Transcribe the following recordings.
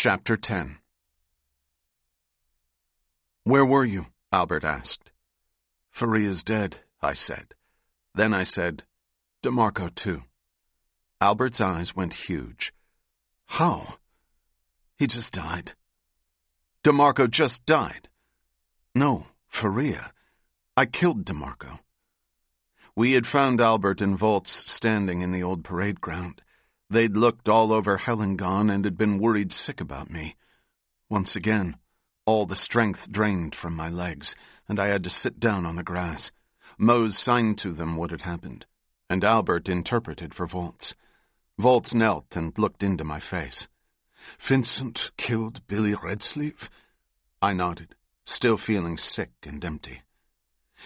Chapter 10. "Where were you?" Albert asked. "Faria's dead," I said. Then I said, "DeMarco too." Albert's eyes went huge. "How?" "He just died." "DeMarco just died?" "No, Faria. I killed DeMarco." We had found Albert and Volz standing in the old parade ground. They'd looked all over Hellengone and had been worried sick about me. Once again, all the strength drained from my legs, and I had to sit down on the grass. Mose signed to them what had happened, and Albert interpreted for Volz. Volz knelt and looked into my face. "Vincent killed Billy Redsleeve?" I nodded, still feeling sick and empty.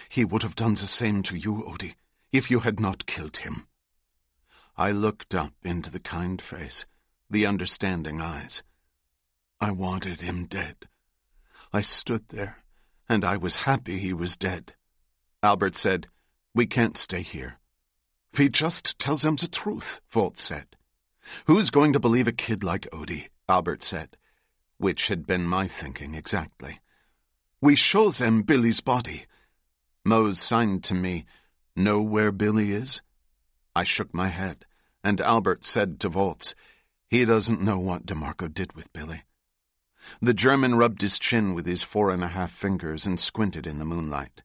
"He would have done the same to you, Odie, if you had not killed him." I looked up into the kind face, the understanding eyes. I wanted him dead. I stood there, and I was happy he was dead. Albert said, "We can't stay here." "We just tell them the truth," Volz said. "Who's going to believe a kid like Odie?" Albert said, which had been my thinking exactly. "We show them Billy's body." Mose signed to me, "Know where Billy is?" I shook my head, and Albert said to Volz, "He doesn't know what DeMarco did with Billy." The German rubbed his chin with his 4.5 fingers and squinted in the moonlight.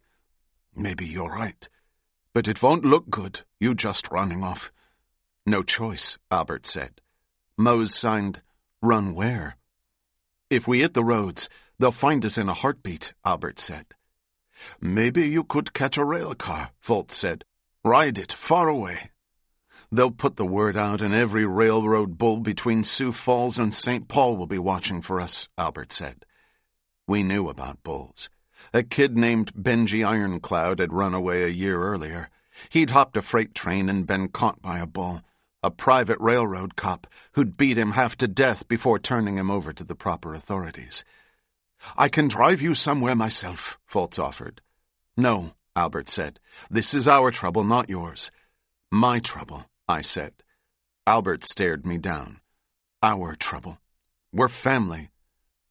"Maybe you're right. But it won't look good, you just running off." "No choice," Albert said. Mose signed, "Run where?" "If we hit the roads, they'll find us in a heartbeat," Albert said. "Maybe you could catch a rail car," Volz said. "Ride it far away." "They'll put the word out, and every railroad bull between Sioux Falls and St. Paul will be watching for us," Albert said. We knew about bulls. A kid named Benji Ironcloud had run away a year earlier. He'd hopped a freight train and been caught by a bull, a private railroad cop who'd beat him half to death before turning him over to the proper authorities. "I can drive you somewhere myself," Volz offered. "No," Albert said. "This is our trouble, not yours." "My trouble," I said. Albert stared me down. "Our trouble. We're family."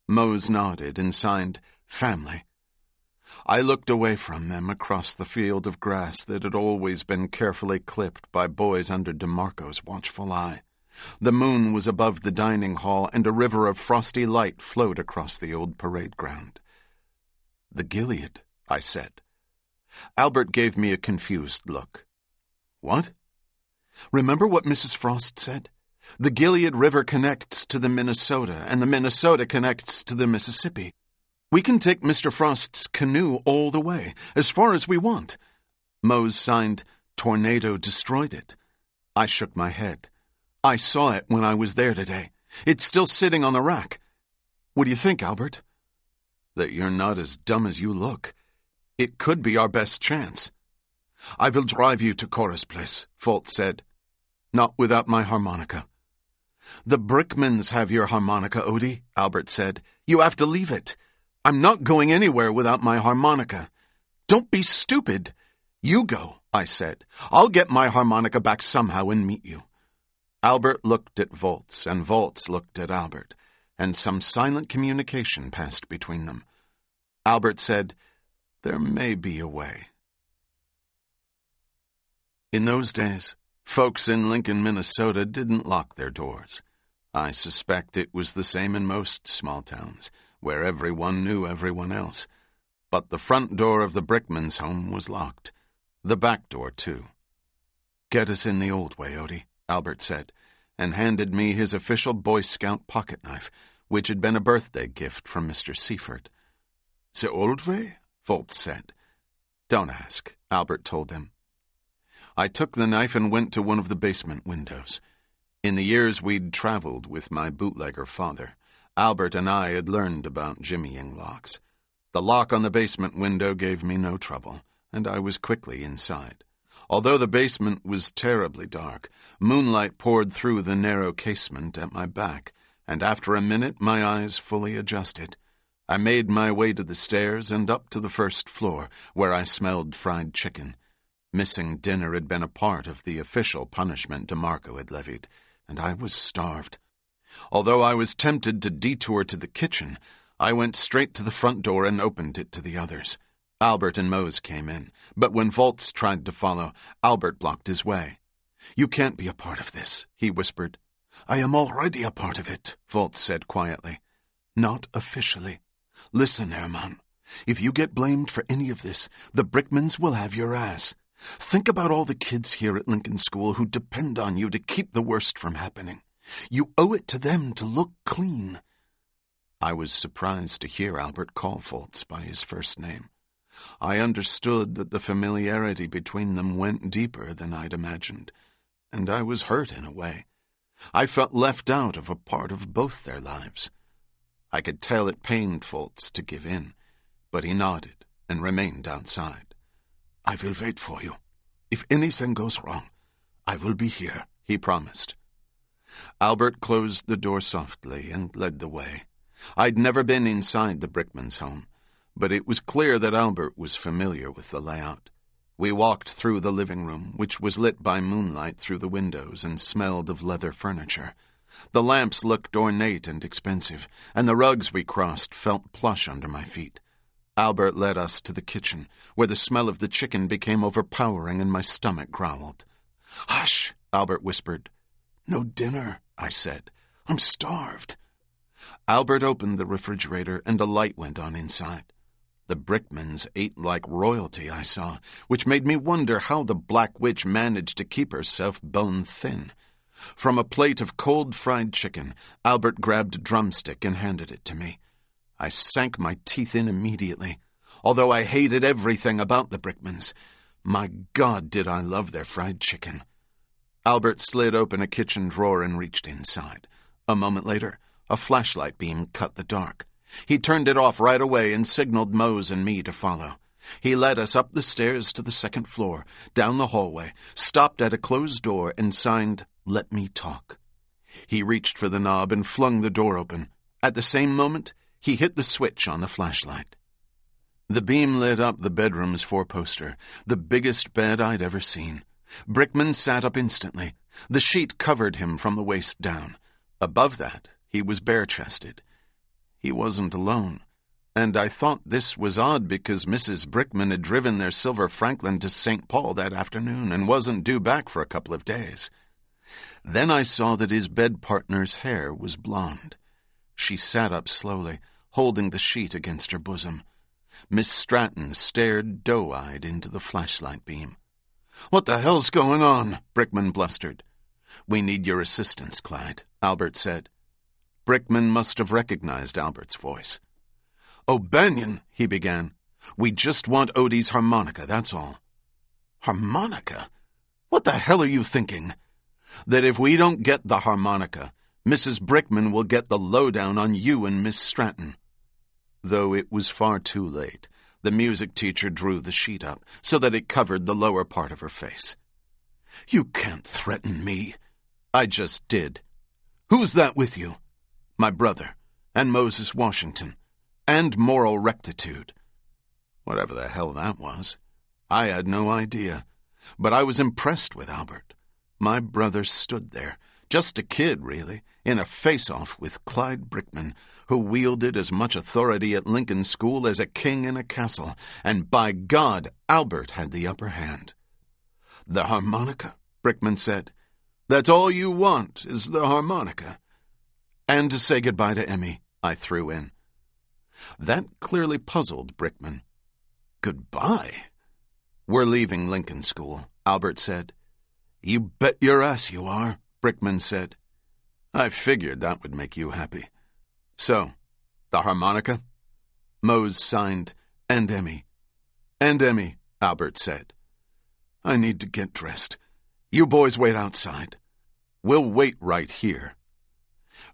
Mose nodded and signed, "Family." I looked away from them across the field of grass that had always been carefully clipped by boys under DeMarco's watchful eye. The moon was above the dining hall, and a river of frosty light flowed across the old parade ground. "The Gilead," I said. Albert gave me a confused look. "What?" "Remember what Mrs. Frost said? The Gilead River connects to the Minnesota, and the Minnesota connects to the Mississippi. We can take Mr. Frost's canoe all the way, as far as we want." Mose signed, "Tornado destroyed it." I shook my head. "I saw it when I was there today. It's still sitting on the rack. What do you think, Albert?" "That you're not as dumb as you look. It could be our best chance." "I will drive you to Cora's place," Volz said. "Not without my harmonica." "The Brickmans have your harmonica, Odie," Albert said. "You have to leave it." "I'm not going anywhere without my harmonica." "Don't be stupid." "You go," I said. "I'll get my harmonica back somehow and meet you." Albert looked at Volz, and Volz looked at Albert, and some silent communication passed between them. Albert said, "There may be a way." In those days, folks in Lincoln, Minnesota didn't lock their doors. I suspect it was the same in most small towns, where everyone knew everyone else. But the front door of the Brickmans' home was locked. The back door, too. "Get us in the old way, Odie," Albert said, and handed me his official Boy Scout pocketknife, which had been a birthday gift from Mr. Seifert. "The old way?" Volz said. "Don't ask," Albert told him. I took the knife and went to one of the basement windows. In the years we'd traveled with my bootlegger father, Albert and I had learned about jimmying locks. The lock on the basement window gave me no trouble, and I was quickly inside. Although the basement was terribly dark, moonlight poured through the narrow casement at my back, and after a minute my eyes fully adjusted. I made my way to the stairs and up to the first floor, where I smelled fried chicken. Missing dinner had been a part of the official punishment DeMarco had levied, and I was starved. Although I was tempted to detour to the kitchen, I went straight to the front door and opened it to the others. Albert and Mose came in, but when Volz tried to follow, Albert blocked his way. "You can't be a part of this," he whispered. "I am already a part of it," Volz said quietly. "Not officially. Listen, Hermann. If you get blamed for any of this, the Brickmans will have your ass. Think about all the kids here at Lincoln School who depend on you to keep the worst from happening. You owe it to them to look clean." I was surprised to hear Albert call Volz by his first name. I understood that the familiarity between them went deeper than I'd imagined, and I was hurt in a way. I felt left out of a part of both their lives. I could tell it pained Volz to give in, but he nodded and remained outside. "I will wait for you. If anything goes wrong, I will be here," he promised. Albert closed the door softly and led the way. I'd never been inside the Brickmans' home, but it was clear that Albert was familiar with the layout. We walked through the living room, which was lit by moonlight through the windows and smelled of leather furniture. The lamps looked ornate and expensive, and the rugs we crossed felt plush under my feet. Albert led us to the kitchen, where the smell of the chicken became overpowering and my stomach growled. "Hush," Albert whispered. "No dinner," I said. "I'm starved." Albert opened the refrigerator and a light went on inside. The Brickmans ate like royalty, I saw, which made me wonder how the Black Witch managed to keep herself bone-thin. From a plate of cold fried chicken, Albert grabbed a drumstick and handed it to me. I sank my teeth in immediately. Although I hated everything about the Brickmans, my God, did I love their fried chicken. Albert slid open a kitchen drawer and reached inside. A moment later, a flashlight beam cut the dark. He turned it off right away and signaled Mose and me to follow. He led us up the stairs to the second floor, down the hallway, stopped at a closed door, and signed, "Let me talk." He reached for the knob and flung the door open. At the same moment, he hit the switch on the flashlight. The beam lit up the bedroom's four-poster, the biggest bed I'd ever seen. Brickman sat up instantly. The sheet covered him from the waist down. Above that, he was bare-chested. He wasn't alone, and I thought this was odd because Mrs. Brickman had driven their silver Franklin to St. Paul that afternoon and wasn't due back for a couple of days. Then I saw that his bed partner's hair was blonde. She sat up slowly, holding the sheet against her bosom. Miss Stratton stared doe-eyed into the flashlight beam. "What the hell's going on?" Brickman blustered. "We need your assistance, Clyde," Albert said. Brickman must have recognized Albert's voice. "O'Banion," he began. "We just want Odie's harmonica, that's all." "Harmonica? What the hell are you thinking?" "That if we don't get the harmonica, Mrs. Brickman will get the lowdown on you and Miss Stratton." Though it was far too late, the music teacher drew the sheet up so that it covered the lower part of her face. "You can't threaten me." "I just did." "Who's that with you?" "My brother, and Moses Washington, and Moral Rectitude." Whatever the hell that was. I had no idea, but I was impressed with Albert. My brother stood there, just a kid, really, in a face-off with Clyde Brickman, who wielded as much authority at Lincoln School as a king in a castle, and by God, Albert had the upper hand. "The harmonica," Brickman said. "That's all you want, is the harmonica." "And to say goodbye to Emmy," I threw in. That clearly puzzled Brickman. "Goodbye?" "We're leaving Lincoln School," Albert said. "You bet your ass you are," Brickman said. "I figured that would make you happy. So, the harmonica?" Mose signed, "And Emmy." "And Emmy," Albert said. "I need to get dressed. You boys wait outside." "We'll wait right here."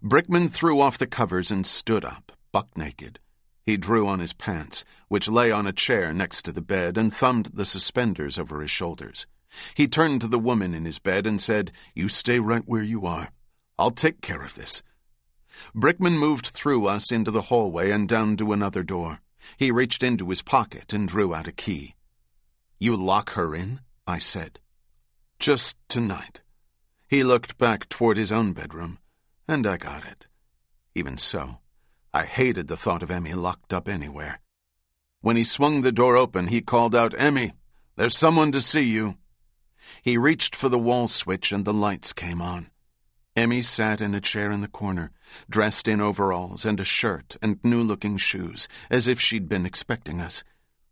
Brickman threw off the covers and stood up, buck-naked. He drew on his pants, which lay on a chair next to the bed, and thumbed the suspenders over his shoulders. He turned to the woman in his bed and said, "You stay right where you are. I'll take care of this." Brickman moved through us into the hallway and down to another door. He reached into his pocket and drew out a key. "You lock her in?" I said. "Just tonight." He looked back toward his own bedroom. And I got it. Even so, I hated the thought of Emmy locked up anywhere. When he swung the door open, he called out, "Emmy, there's someone to see you." He reached for the wall switch and the lights came on. Emmy sat in a chair in the corner, dressed in overalls and a shirt and new-looking shoes, as if she'd been expecting us.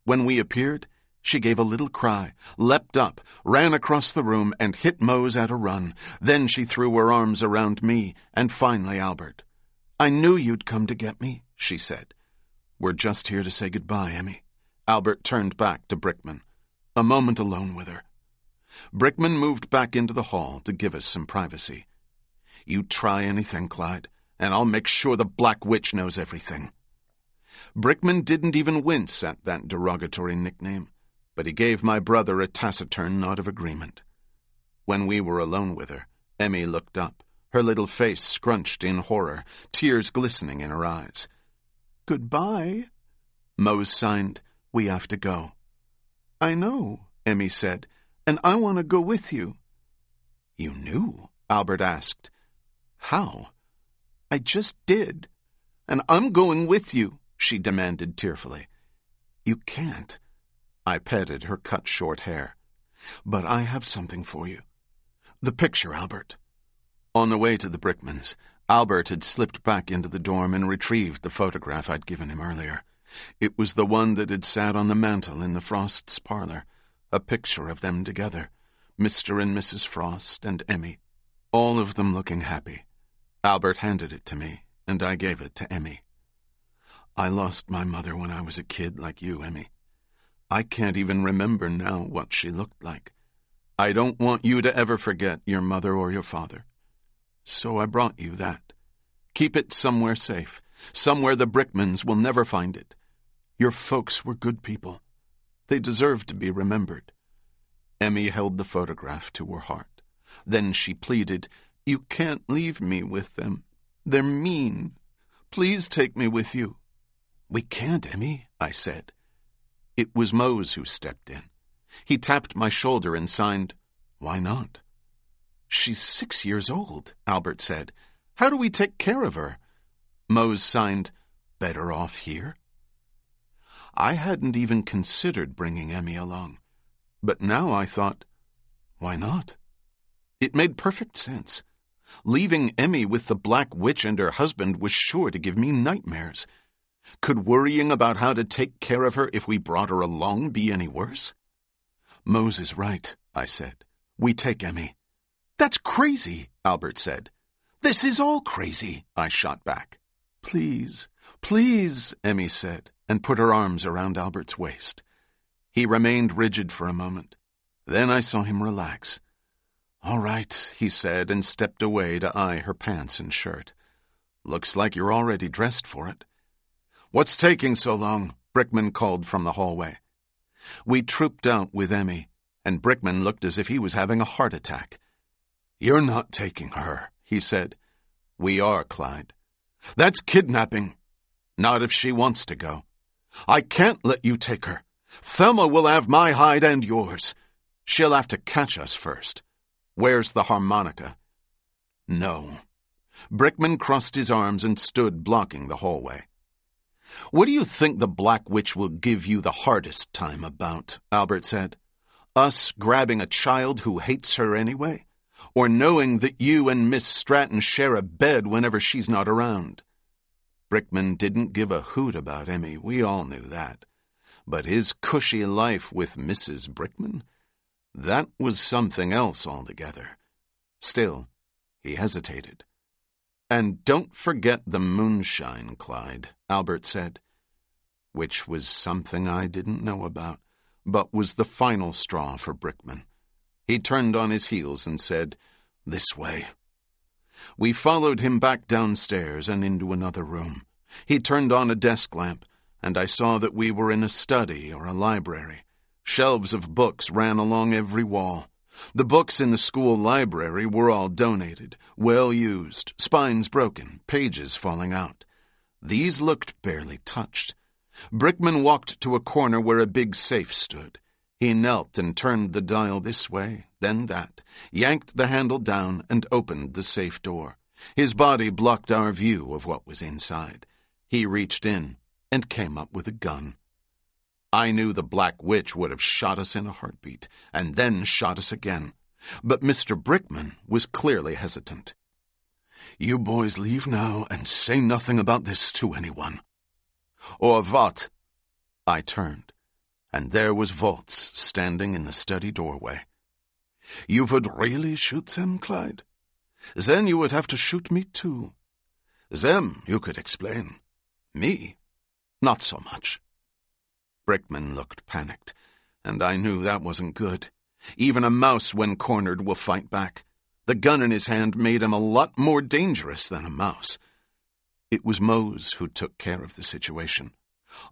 When we appeared, she gave a little cry, leapt up, ran across the room, and hit Mose at a run. Then she threw her arms around me, and finally Albert. "I knew you'd come to get me," she said. "We're just here to say goodbye, Emmy." Albert turned back to Brickman. A moment alone with her. Brickman moved back into the hall to give us some privacy. "You try anything, Clyde, and I'll make sure the Black Witch knows everything." Brickman didn't even wince at that derogatory nickname, but he gave my brother a taciturn nod of agreement. When we were alone with her, Emmy looked up, her little face scrunched in horror, tears glistening in her eyes. "Goodbye." Mose signed, "We have to go." "I know," Emmy said, "and I want to go with you." "You knew?" Albert asked. "How?" "I just did. And I'm going with you," she demanded tearfully. "You can't." I petted her cut-short hair. "But I have something for you. The picture, Albert." On the way to the Brickmans, Albert had slipped back into the dorm and retrieved the photograph I'd given him earlier. It was the one that had sat on the mantel in the Frosts' parlor, a picture of them together, Mr. and Mrs. Frost and Emmy, all of them looking happy. Albert handed it to me, and I gave it to Emmy. "I lost my mother when I was a kid like you, Emmy. I can't even remember now what she looked like. I don't want you to ever forget your mother or your father. So I brought you that. Keep it somewhere safe, somewhere the Brickmans will never find it. Your folks were good people. They deserve to be remembered." Emmy held the photograph to her heart. Then she pleaded, "You can't leave me with them. They're mean. Please take me with you." "We can't, Emmy," I said. It was Mose who stepped in. He tapped my shoulder and signed, "Why not?" "She's 6 years old," Albert said. "How do we take care of her?" Mose signed, "Better off here." I hadn't even considered bringing Emmy along, but now I thought, why not? It made perfect sense. Leaving Emmy with the Black Witch and her husband was sure to give me nightmares. Could worrying about how to take care of her if we brought her along be any worse? "Mose is right," I said. "We take Emmy." "That's crazy," Albert said. "This is all crazy," I shot back. "Please, please," Emmy said, and put her arms around Albert's waist. He remained rigid for a moment. Then I saw him relax. "All right," he said, and stepped away to eye her pants and shirt. "Looks like you're already dressed for it." "What's taking so long?" Brickman called from the hallway. We trooped out with Emmy, and Brickman looked as if he was having a heart attack. "You're not taking her," he said. "We are, Clyde." "That's kidnapping." "Not if she wants to go." "I can't let you take her. Thelma will have my hide and yours. She'll have to catch us first. Where's the harmonica?" "No." Brickman crossed his arms and stood blocking the hallway. "What do you think the Black Witch will give you the hardest time about?" Albert said. "Us grabbing a child who hates her anyway? Or knowing that you and Miss Stratton share a bed whenever she's not around?" Brickman didn't give a hoot about Emmy, we all knew that. But his cushy life with Mrs. Brickman? That was something else altogether. Still, he hesitated. "And don't forget the moonshine, Clyde," Albert said. Which was something I didn't know about, but was the final straw for Brickman. He turned on his heels and said, "This way." We followed him back downstairs and into another room. He turned on a desk lamp, and I saw that we were in a study or a library. Shelves of books ran along every wall. The books in the school library were all donated, well used, spines broken, pages falling out. These looked barely touched. Brickman walked to a corner where a big safe stood. He knelt and turned the dial this way, then that, yanked the handle down, and opened the safe door. His body blocked our view of what was inside. He reached in and came up with a gun. I knew the Black Witch would have shot us in a heartbeat, and then shot us again. But Mr. Brickman was clearly hesitant. "You boys leave now and say nothing about this to anyone." "Or what?" I turned, and there was Volz standing in the study doorway. "You would really shoot them, Clyde? Then you would have to shoot me too. Them you could explain. Me, not so much." Brickman looked panicked, and I knew that wasn't good. Even a mouse, when cornered, will fight back. The gun in his hand made him a lot more dangerous than a mouse. It was Mose who took care of the situation.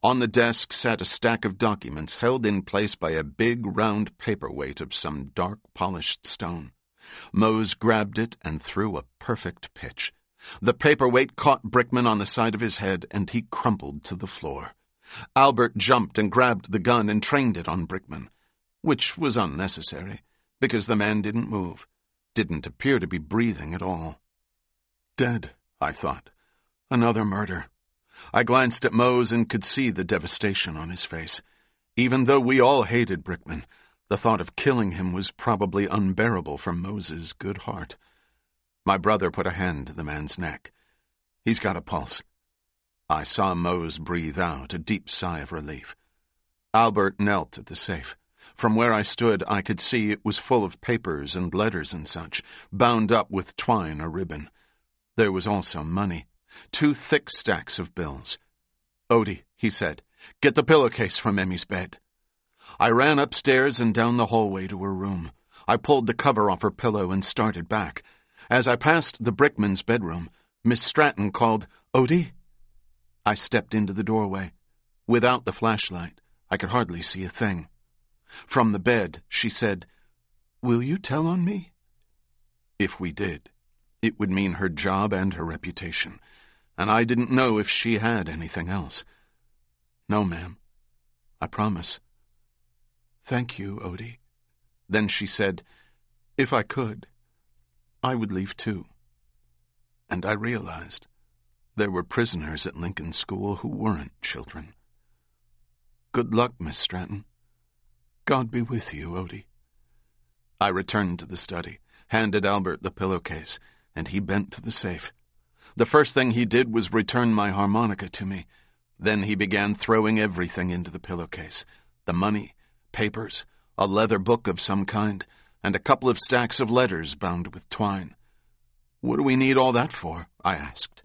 On the desk sat a stack of documents held in place by a big round paperweight of some dark polished stone. Mose grabbed it and threw a perfect pitch. The paperweight caught Brickman on the side of his head, and he crumpled to the floor. Albert jumped and grabbed the gun and trained it on Brickman, which was unnecessary, because the man didn't move, didn't appear to be breathing at all. Dead, I thought. Another murder. I glanced at Mose and could see the devastation on his face. Even though we all hated Brickman, the thought of killing him was probably unbearable for Mose's good heart. My brother put a hand to the man's neck. "He's got a pulse." I saw Mose breathe out a deep sigh of relief. Albert knelt at the safe. From where I stood, I could see it was full of papers and letters and such, bound up with twine or ribbon. There was also money, 2 thick stacks of bills. "Odie," he said, "get the pillowcase from Emmy's bed." I ran upstairs and down the hallway to her room. I pulled the cover off her pillow and started back. As I passed the Brickmans' bedroom, Miss Stratton called, "Odie?" I stepped into the doorway. Without the flashlight, I could hardly see a thing. From the bed, she said, "Will you tell on me?" If we did, it would mean her job and her reputation, and I didn't know if she had anything else. "No, ma'am. I promise." "Thank you, Odie." Then she said, "If I could, I would leave too." And I realized there were prisoners at Lincoln School who weren't children. "Good luck, Miss Stratton." "God be with you, Odie." I returned to the study, handed Albert the pillowcase, and he bent to the safe. The first thing he did was return my harmonica to me. Then he began throwing everything into the pillowcase: the money, papers, a leather book of some kind, and a couple of stacks of letters bound with twine. "What do we need all that for?" I asked.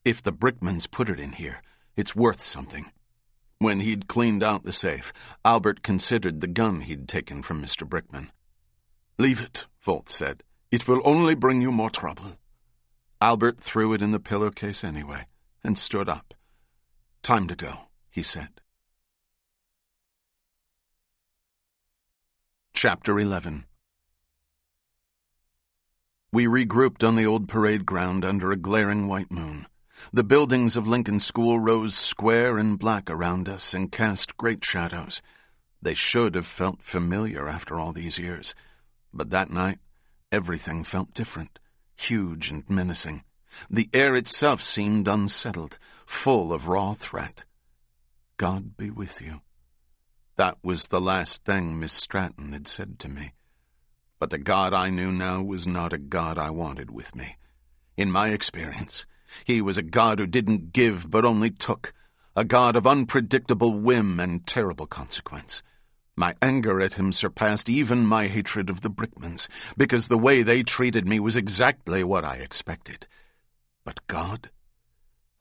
"If the Brickmans put it in here, it's worth something." When he'd cleaned out the safe, Albert considered the gun he'd taken from Mr. Brickman. "Leave it," Volz said. "It will only bring you more trouble." Albert threw it in the pillowcase anyway, and stood up. "Time to go," he said. Chapter 11. We regrouped on the old parade ground under a glaring white moon. The buildings of Lincoln School rose square and black around us and cast great shadows. They should have felt familiar after all these years. But that night, everything felt different, huge and menacing. The air itself seemed unsettled, full of raw threat. "God be with you." That was the last thing Miss Stratton had said to me. But the God I knew now was not a God I wanted with me. In my experience, he was a God who didn't give but only took, a God of unpredictable whim and terrible consequence. My anger at him surpassed even my hatred of the Brickmans, because the way they treated me was exactly what I expected. But God?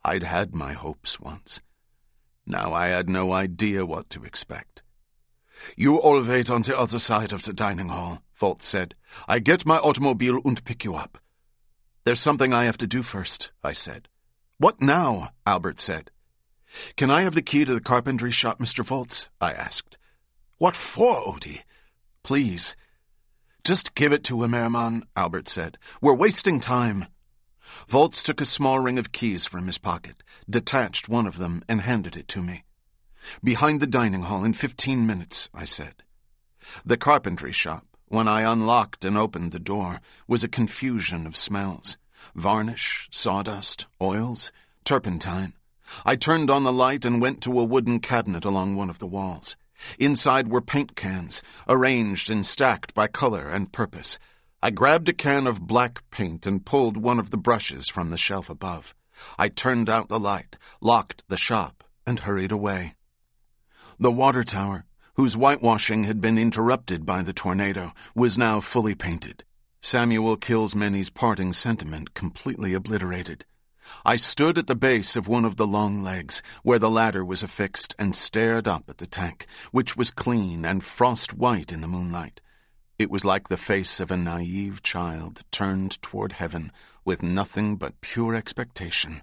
I'd had my hopes once. Now I had no idea what to expect. "You all wait on the other side of the dining hall," Volz said. "I get my automobile and pick you up." "There's something I have to do first," I said. "What now?" Albert said. "Can I have the key to the carpentry shop, Mr. Volz?" I asked. "What for, Odie?" "Please." "Just give it to him, Hermann," Albert said. "We're wasting time." Volz took a small ring of keys from his pocket, detached one of them, and handed it to me. "Behind the dining hall in 15 minutes, I said. The carpentry shop, when I unlocked and opened the door, was a confusion of smells. Varnish, sawdust, oils, turpentine. I turned on the light and went to a wooden cabinet along one of the walls. Inside were paint cans, arranged and stacked by color and purpose. I grabbed a can of black paint and pulled one of the brushes from the shelf above. I turned out the light, locked the shop, and hurried away. The water tower, whose whitewashing had been interrupted by the tornado, was now fully painted. Samuel Kilsmeny's parting sentiment completely obliterated. I stood at the base of one of the long legs, where the ladder was affixed, and stared up at the tank, which was clean and frost-white in the moonlight. It was like the face of a naive child turned toward heaven, with nothing but pure expectation.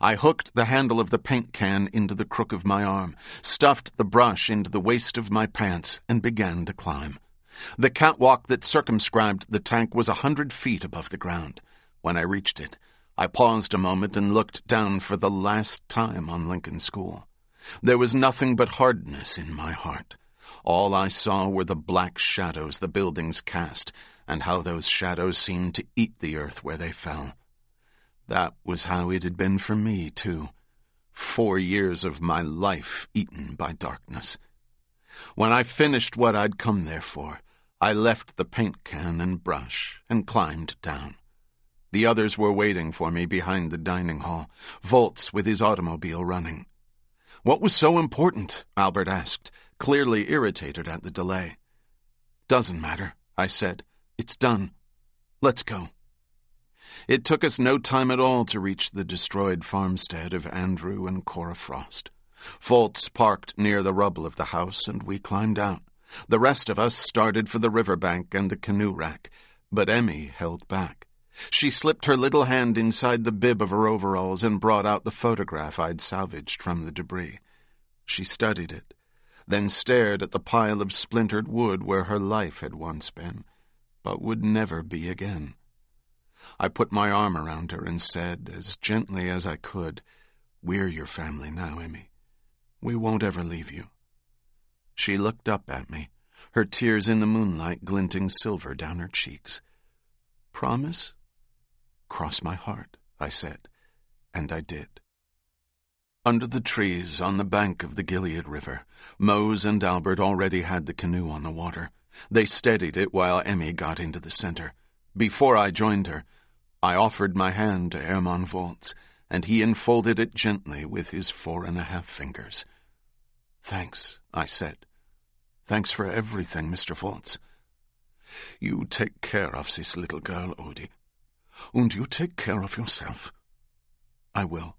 I hooked the handle of the paint can into the crook of my arm, stuffed the brush into the waist of my pants, and began to climb. The catwalk that circumscribed the tank was 100 feet above the ground. When I reached it, I paused a moment and looked down for the last time on Lincoln School. There was nothing but hardness in my heart. All I saw were the black shadows the buildings cast, and how those shadows seemed to eat the earth where they fell. That was how it had been for me, too. 4 years of my life eaten by darkness. When I finished what I'd come there for, I left the paint can and brush and climbed down. The others were waiting for me behind the dining hall, Volz with his automobile running. "What was so important?" Albert asked, clearly irritated at the delay. "Doesn't matter," I said. "It's done. Let's go." It took us no time at all to reach the destroyed farmstead of Andrew and Cora Frost. Volz parked near the rubble of the house, and we climbed out. The rest of us started for the riverbank and the canoe rack, but Emmy held back. She slipped her little hand inside the bib of her overalls and brought out the photograph I'd salvaged from the debris. She studied it, then stared at the pile of splintered wood where her life had once been, but would never be again. I put my arm around her and said, as gently as I could, "We're your family now, Emmy. We won't ever leave you." She looked up at me, her tears in the moonlight glinting silver down her cheeks. "Promise?" "Cross my heart," I said, and I did. Under the trees on the bank of the Gilead River, Mose and Albert already had the canoe on the water. They steadied it while Emmy got into the center. Before I joined her, I offered my hand to Hermann Volz, and he enfolded it gently with his 4½ fingers. "Thanks," I said. "Thanks for everything, Mr. Volz. You take care of this little girl, Odie. And you take care of yourself." "I will."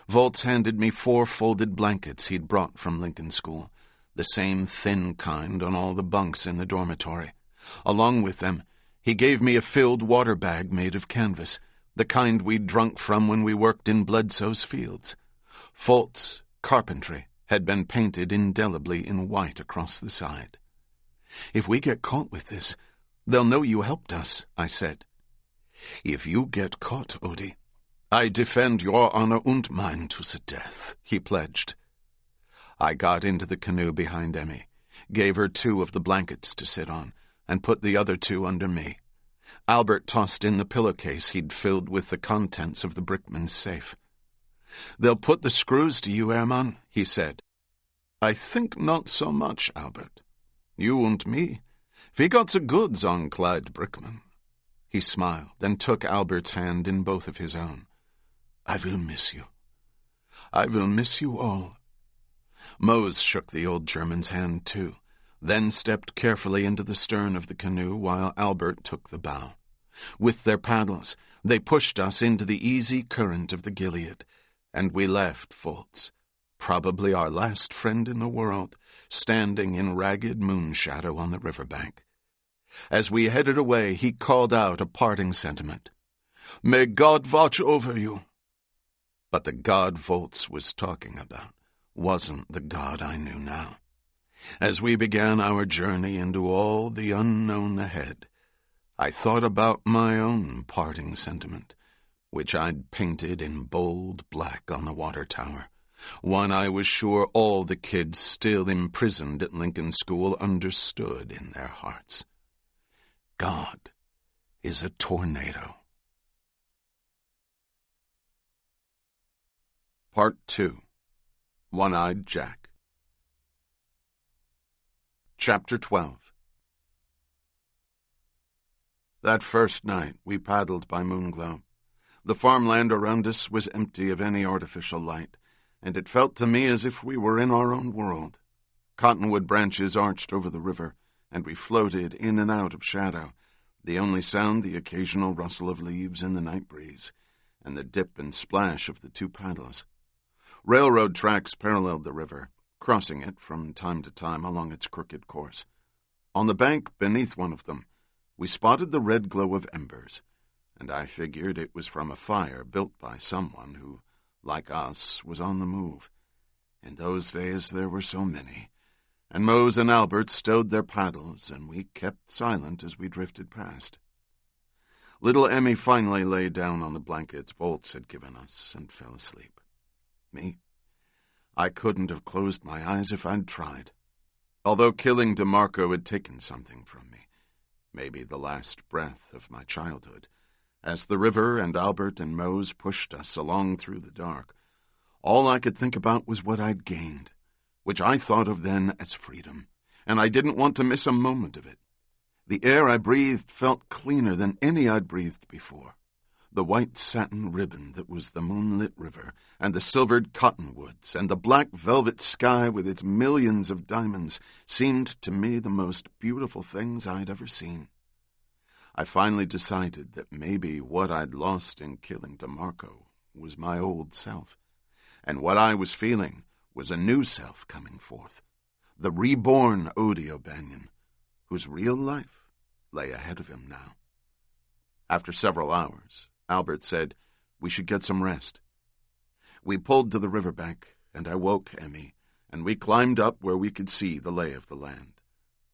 Volz handed me 4 folded blankets he'd brought from Lincoln School, the same thin kind on all the bunks in the dormitory. Along with them, he gave me a filled water bag made of canvas, the kind we'd drunk from when we worked in Bledsoe's fields. Volz carpentry had been painted indelibly in white across the side. "If we get caught with this, they'll know you helped us," I said. "If you get caught, Odie, I defend your honor und mine to the death," he pledged. I got into the canoe behind Emmy, gave her 2 of the blankets to sit on, and put the other 2 under me. Albert tossed in the pillowcase he'd filled with the contents of the brickman's safe. "They'll put the screws to you, Hermann," he said. "I think not so much, Albert. You and me, we got the goods on Clyde Brickman." He smiled and took Albert's hand in both of his own. "I will miss you. I will miss you all." Mose shook the old German's hand, too, then stepped carefully into the stern of the canoe while Albert took the bow. With their paddles, they pushed us into the easy current of the Gilead, and we left Volz, probably our last friend in the world, standing in ragged moonshadow on the riverbank. As we headed away, he called out a parting sentiment. "May God watch over you." But the God Volz was talking about wasn't the God I knew now. As we began our journey into all the unknown ahead, I thought about my own parting sentiment, which I'd painted in bold black on the water tower, one I was sure all the kids still imprisoned at Lincoln School understood in their hearts. God is a tornado. Part 2. One-Eyed Jack. Chapter 12. That first night we paddled by moonglow. The farmland around us was empty of any artificial light, and it felt to me as if we were in our own world. Cottonwood branches arched over the river, and we floated in and out of shadow, the only sound the occasional rustle of leaves in the night breeze, and the dip and splash of the two paddles. Railroad tracks paralleled the river, crossing it from time to time along its crooked course. On the bank beneath one of them, we spotted the red glow of embers, and I figured it was from a fire built by someone who, like us, was on the move. In those days there were so many, and Mose and Albert stowed their paddles, and we kept silent as we drifted past. Little Emmy finally lay down on the blankets Volz had given us and fell asleep. Me? I couldn't have closed my eyes if I'd tried. Although killing DeMarco had taken something from me, maybe the last breath of my childhood, as the river and Albert and Mose pushed us along through the dark, all I could think about was what I'd gained, which I thought of then as freedom, and I didn't want to miss a moment of it. The air I breathed felt cleaner than any I'd breathed before. The white satin ribbon that was the moonlit river, and the silvered cottonwoods, and the black velvet sky with its millions of diamonds seemed to me the most beautiful things I'd ever seen. I finally decided that maybe what I'd lost in killing DeMarco was my old self, and what I was feeling was a new self coming forth, the reborn Odie O'Banion, whose real life lay ahead of him now. After several hours, Albert said we should get some rest. We pulled to the riverbank, and I woke Emmy, and we climbed up where we could see the lay of the land.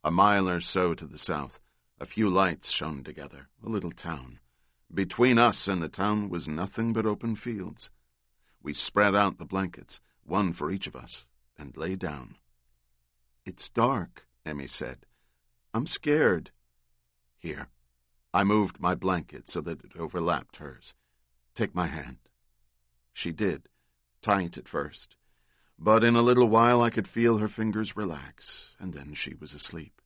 A mile or so to the south, a few lights shone together, a little town. Between us and the town was nothing but open fields. We spread out the blankets, one for each of us, and lay down. "It's dark," Emmy said. "I'm scared." "Here." I moved my blanket so that it overlapped hers. "Take my hand." She did, tight at first, but in a little while I could feel her fingers relax, and then she was asleep.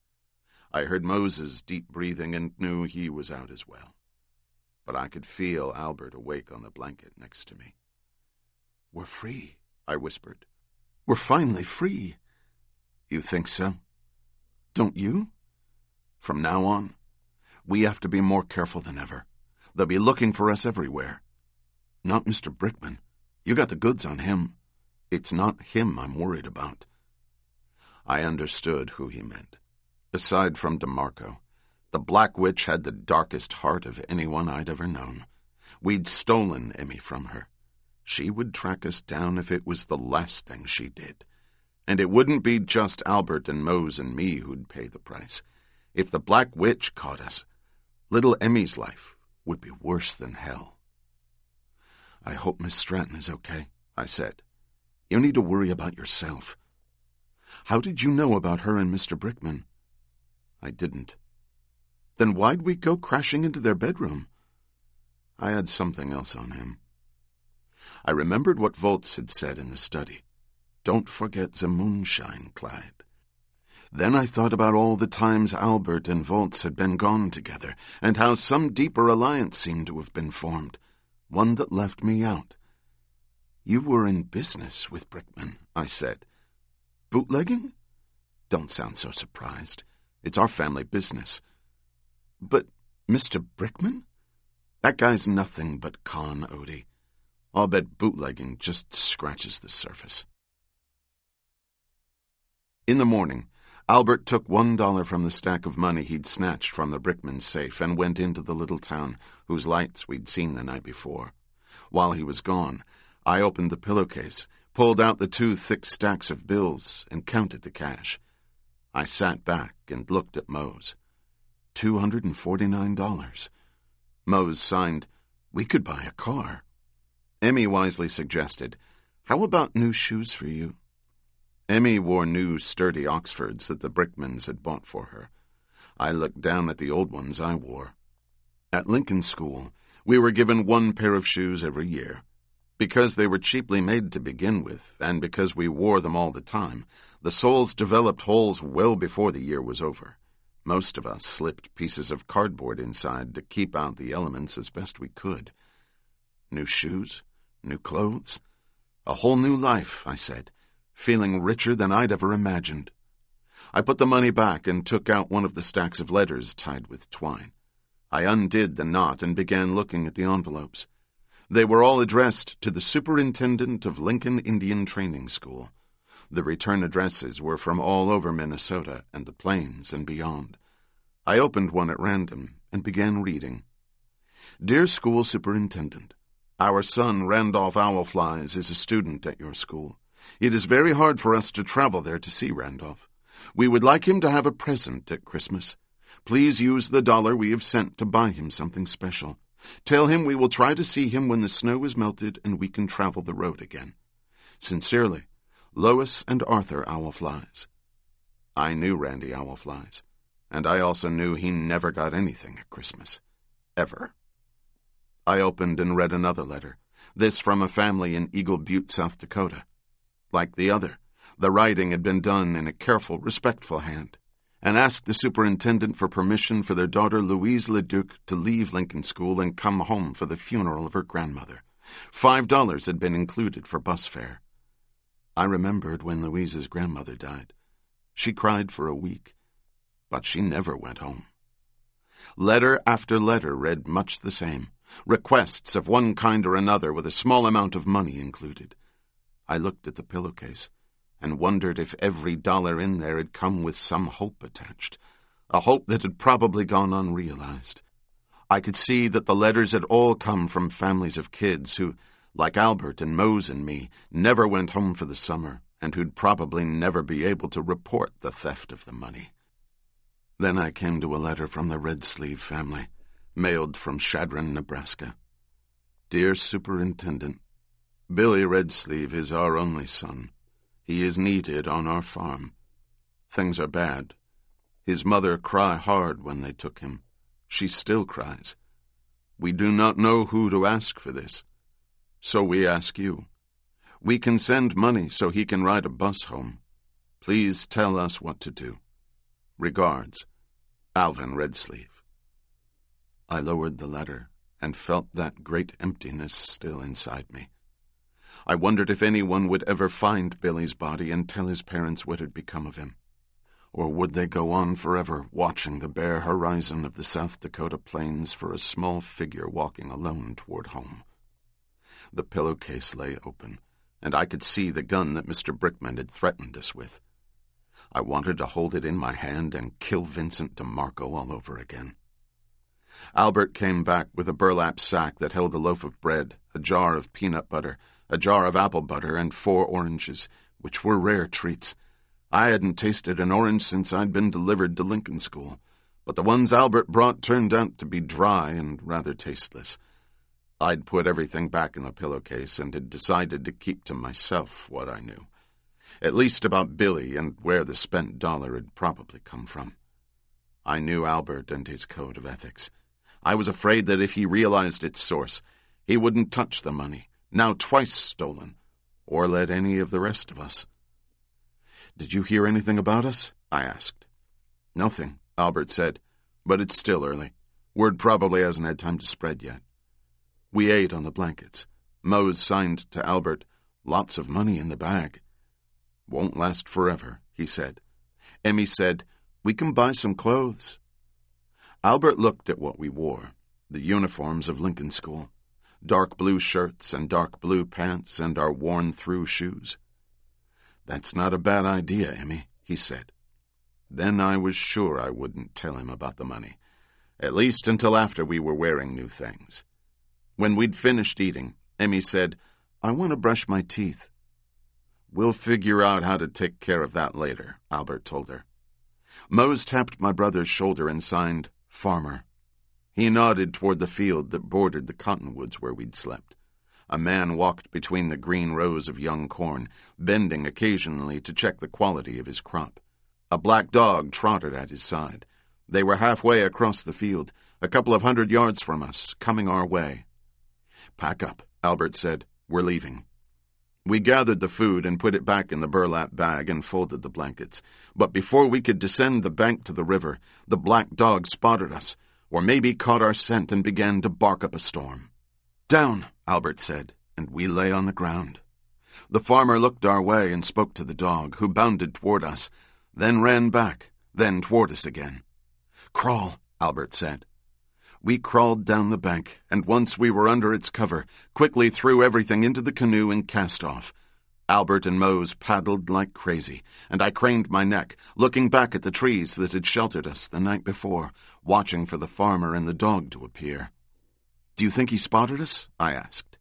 I heard Moses' deep breathing and knew he was out as well. But I could feel Albert awake on the blanket next to me. "We're free," I whispered. "We're finally free." "You think so?" "Don't you?" "From now on, we have to be more careful than ever. They'll be looking for us everywhere." "Not Mr. Brickman. You got the goods on him. It's not him I'm worried about." I understood who he meant. Aside from DeMarco, the Black Witch had the darkest heart of anyone I'd ever known. We'd stolen Emmy from her. She would track us down if it was the last thing she did. And it wouldn't be just Albert and Mose and me who'd pay the price. If the Black Witch caught us, little Emmy's life would be worse than hell. "I hope Miss Stratton is okay," I said. "You need to worry about yourself." "How did you know about her and Mr. Brickman?" "I didn't." "Then why'd we go crashing into their bedroom?" "I had something else on him." I remembered what Volz had said in the study. "Don't forget the moonshine, Clyde." Then I thought about all the times Albert and Volz had been gone together, and how some deeper alliance seemed to have been formed, one that left me out. "You were in business with Brickman," I said. "Bootlegging?" "Don't sound so surprised. It's our family business." "But Mr. Brickman? That guy's nothing but con, Odie. I'll bet bootlegging just scratches the surface." In the morning, Albert took $1 from the stack of money he'd snatched from the Brickman's safe and went into the little town whose lights we'd seen the night before. While he was gone, I opened the pillowcase, pulled out the 2 thick stacks of bills, and counted the cash. I sat back and looked at Mose. $249. Mose signed, "We could buy a car." Emmy wisely suggested, "How about new shoes for you?" Emmy wore new, sturdy Oxfords that the Brickmans had bought for her. I looked down at the old ones I wore. At Lincoln School, we were given 1 pair of shoes every year. Because they were cheaply made to begin with, and because we wore them all the time, the soles developed holes well before the year was over. Most of us slipped pieces of cardboard inside to keep out the elements as best we could. New shoes? New clothes? A whole new life, I said, feeling richer than I'd ever imagined. I put the money back and took out one of the stacks of letters tied with twine. I undid the knot and began looking at the envelopes. They were all addressed to the superintendent of Lincoln Indian Training School. The return addresses were from all over Minnesota and the plains and beyond. I opened one at random and began reading. Dear School Superintendent, our son Randolph Owlflies is a student at your school. It is very hard for us to travel there to see Randolph. We would like him to have a present at Christmas. Please use the $1 we have sent to buy him something special. Tell him we will try to see him when the snow is melted and we can travel the road again. Sincerely, Lois and Arthur Owlflies. I knew Randy Owlflies, and I also knew he never got anything at Christmas. Ever. I opened and read another letter, this from a family in Eagle Butte, South Dakota. Like the other, the writing had been done in a careful, respectful hand, and asked the superintendent for permission for their daughter Louise Leduc to leave Lincoln School and come home for the funeral of her grandmother. $5 had been included for bus fare. I remembered when Louise's grandmother died. She cried for a week, but she never went home. Letter after letter read much the same, requests of one kind or another with a small amount of money included. I looked at the pillowcase and wondered if every $1 in there had come with some hope attached, a hope that had probably gone unrealized. I could see that the letters had all come from families of kids who, like Albert and Mose and me, never went home for the summer and who'd probably never be able to report the theft of the money. Then I came to a letter from the Red Sleeve family, mailed from Chadron, Nebraska. Dear Superintendent, Billy Red Sleeve is our only son. He is needed on our farm. Things are bad. His mother cried hard when they took him. She still cries. We do not know who to ask for this. So we ask you. We can send money so he can ride a bus home. Please tell us what to do. Regards, Alvin Red Sleeve. I lowered the letter and felt that great emptiness still inside me. I wondered if anyone would ever find Billy's body and tell his parents what had become of him. Or would they go on forever watching the bare horizon of the South Dakota plains for a small figure walking alone toward home? The pillowcase lay open, and I could see the gun that Mr. Brickman had threatened us with. I wanted to hold it in my hand and kill Vincent DeMarco all over again. Albert came back with a burlap sack that held a loaf of bread, a jar of peanut butter, a jar of apple butter, and 4 oranges, which were rare treats. I hadn't tasted an orange since I'd been delivered to Lincoln School, but the ones Albert brought turned out to be dry and rather tasteless. I'd put everything back in the pillowcase and had decided to keep to myself what I knew, at least about Billy and where the spent $1 had probably come from. I knew Albert and his code of ethics. I was afraid that if he realized its source, he wouldn't touch the money, now twice stolen, or let any of the rest of us. Did you hear anything about us? I asked. Nothing, Albert said, but it's still early. Word probably hasn't had time to spread yet. We ate on the blankets. Mose signed to Albert, lots of money in the bag. Won't last forever, he said. Emmy said, we can buy some clothes. Albert looked at what we wore, the uniforms of Lincoln School, dark blue shirts and dark blue pants and our worn-through shoes. That's not a bad idea, Emmy, he said. Then I was sure I wouldn't tell him about the money, at least until after we were wearing new things. When we'd finished eating, Emmy said, I want to brush my teeth. We'll figure out how to take care of that later, Albert told her. Mose tapped my brother's shoulder and signed, Farmer. He nodded toward the field that bordered the cottonwoods where we'd slept. A man walked between the green rows of young corn, bending occasionally to check the quality of his crop. A black dog trotted at his side. They were halfway across the field, a couple of 100 yards from us, coming our way. Pack up, Albert said. We're leaving." We gathered the food and put it back in the burlap bag and folded the blankets. But before we could descend the bank to the river, the black dog spotted us, or maybe caught our scent and began to bark up a storm. "Down," Albert said, and we lay on the ground. The farmer looked our way and spoke to the dog, who bounded toward us, then ran back, then toward us again. "Crawl," Albert said. We crawled down the bank, and once we were under its cover, quickly threw everything into the canoe and cast off. Albert and Mose paddled like crazy, and I craned my neck, looking back at the trees that had sheltered us the night before, watching for the farmer and the dog to appear. "Do you think he spotted us?" I asked.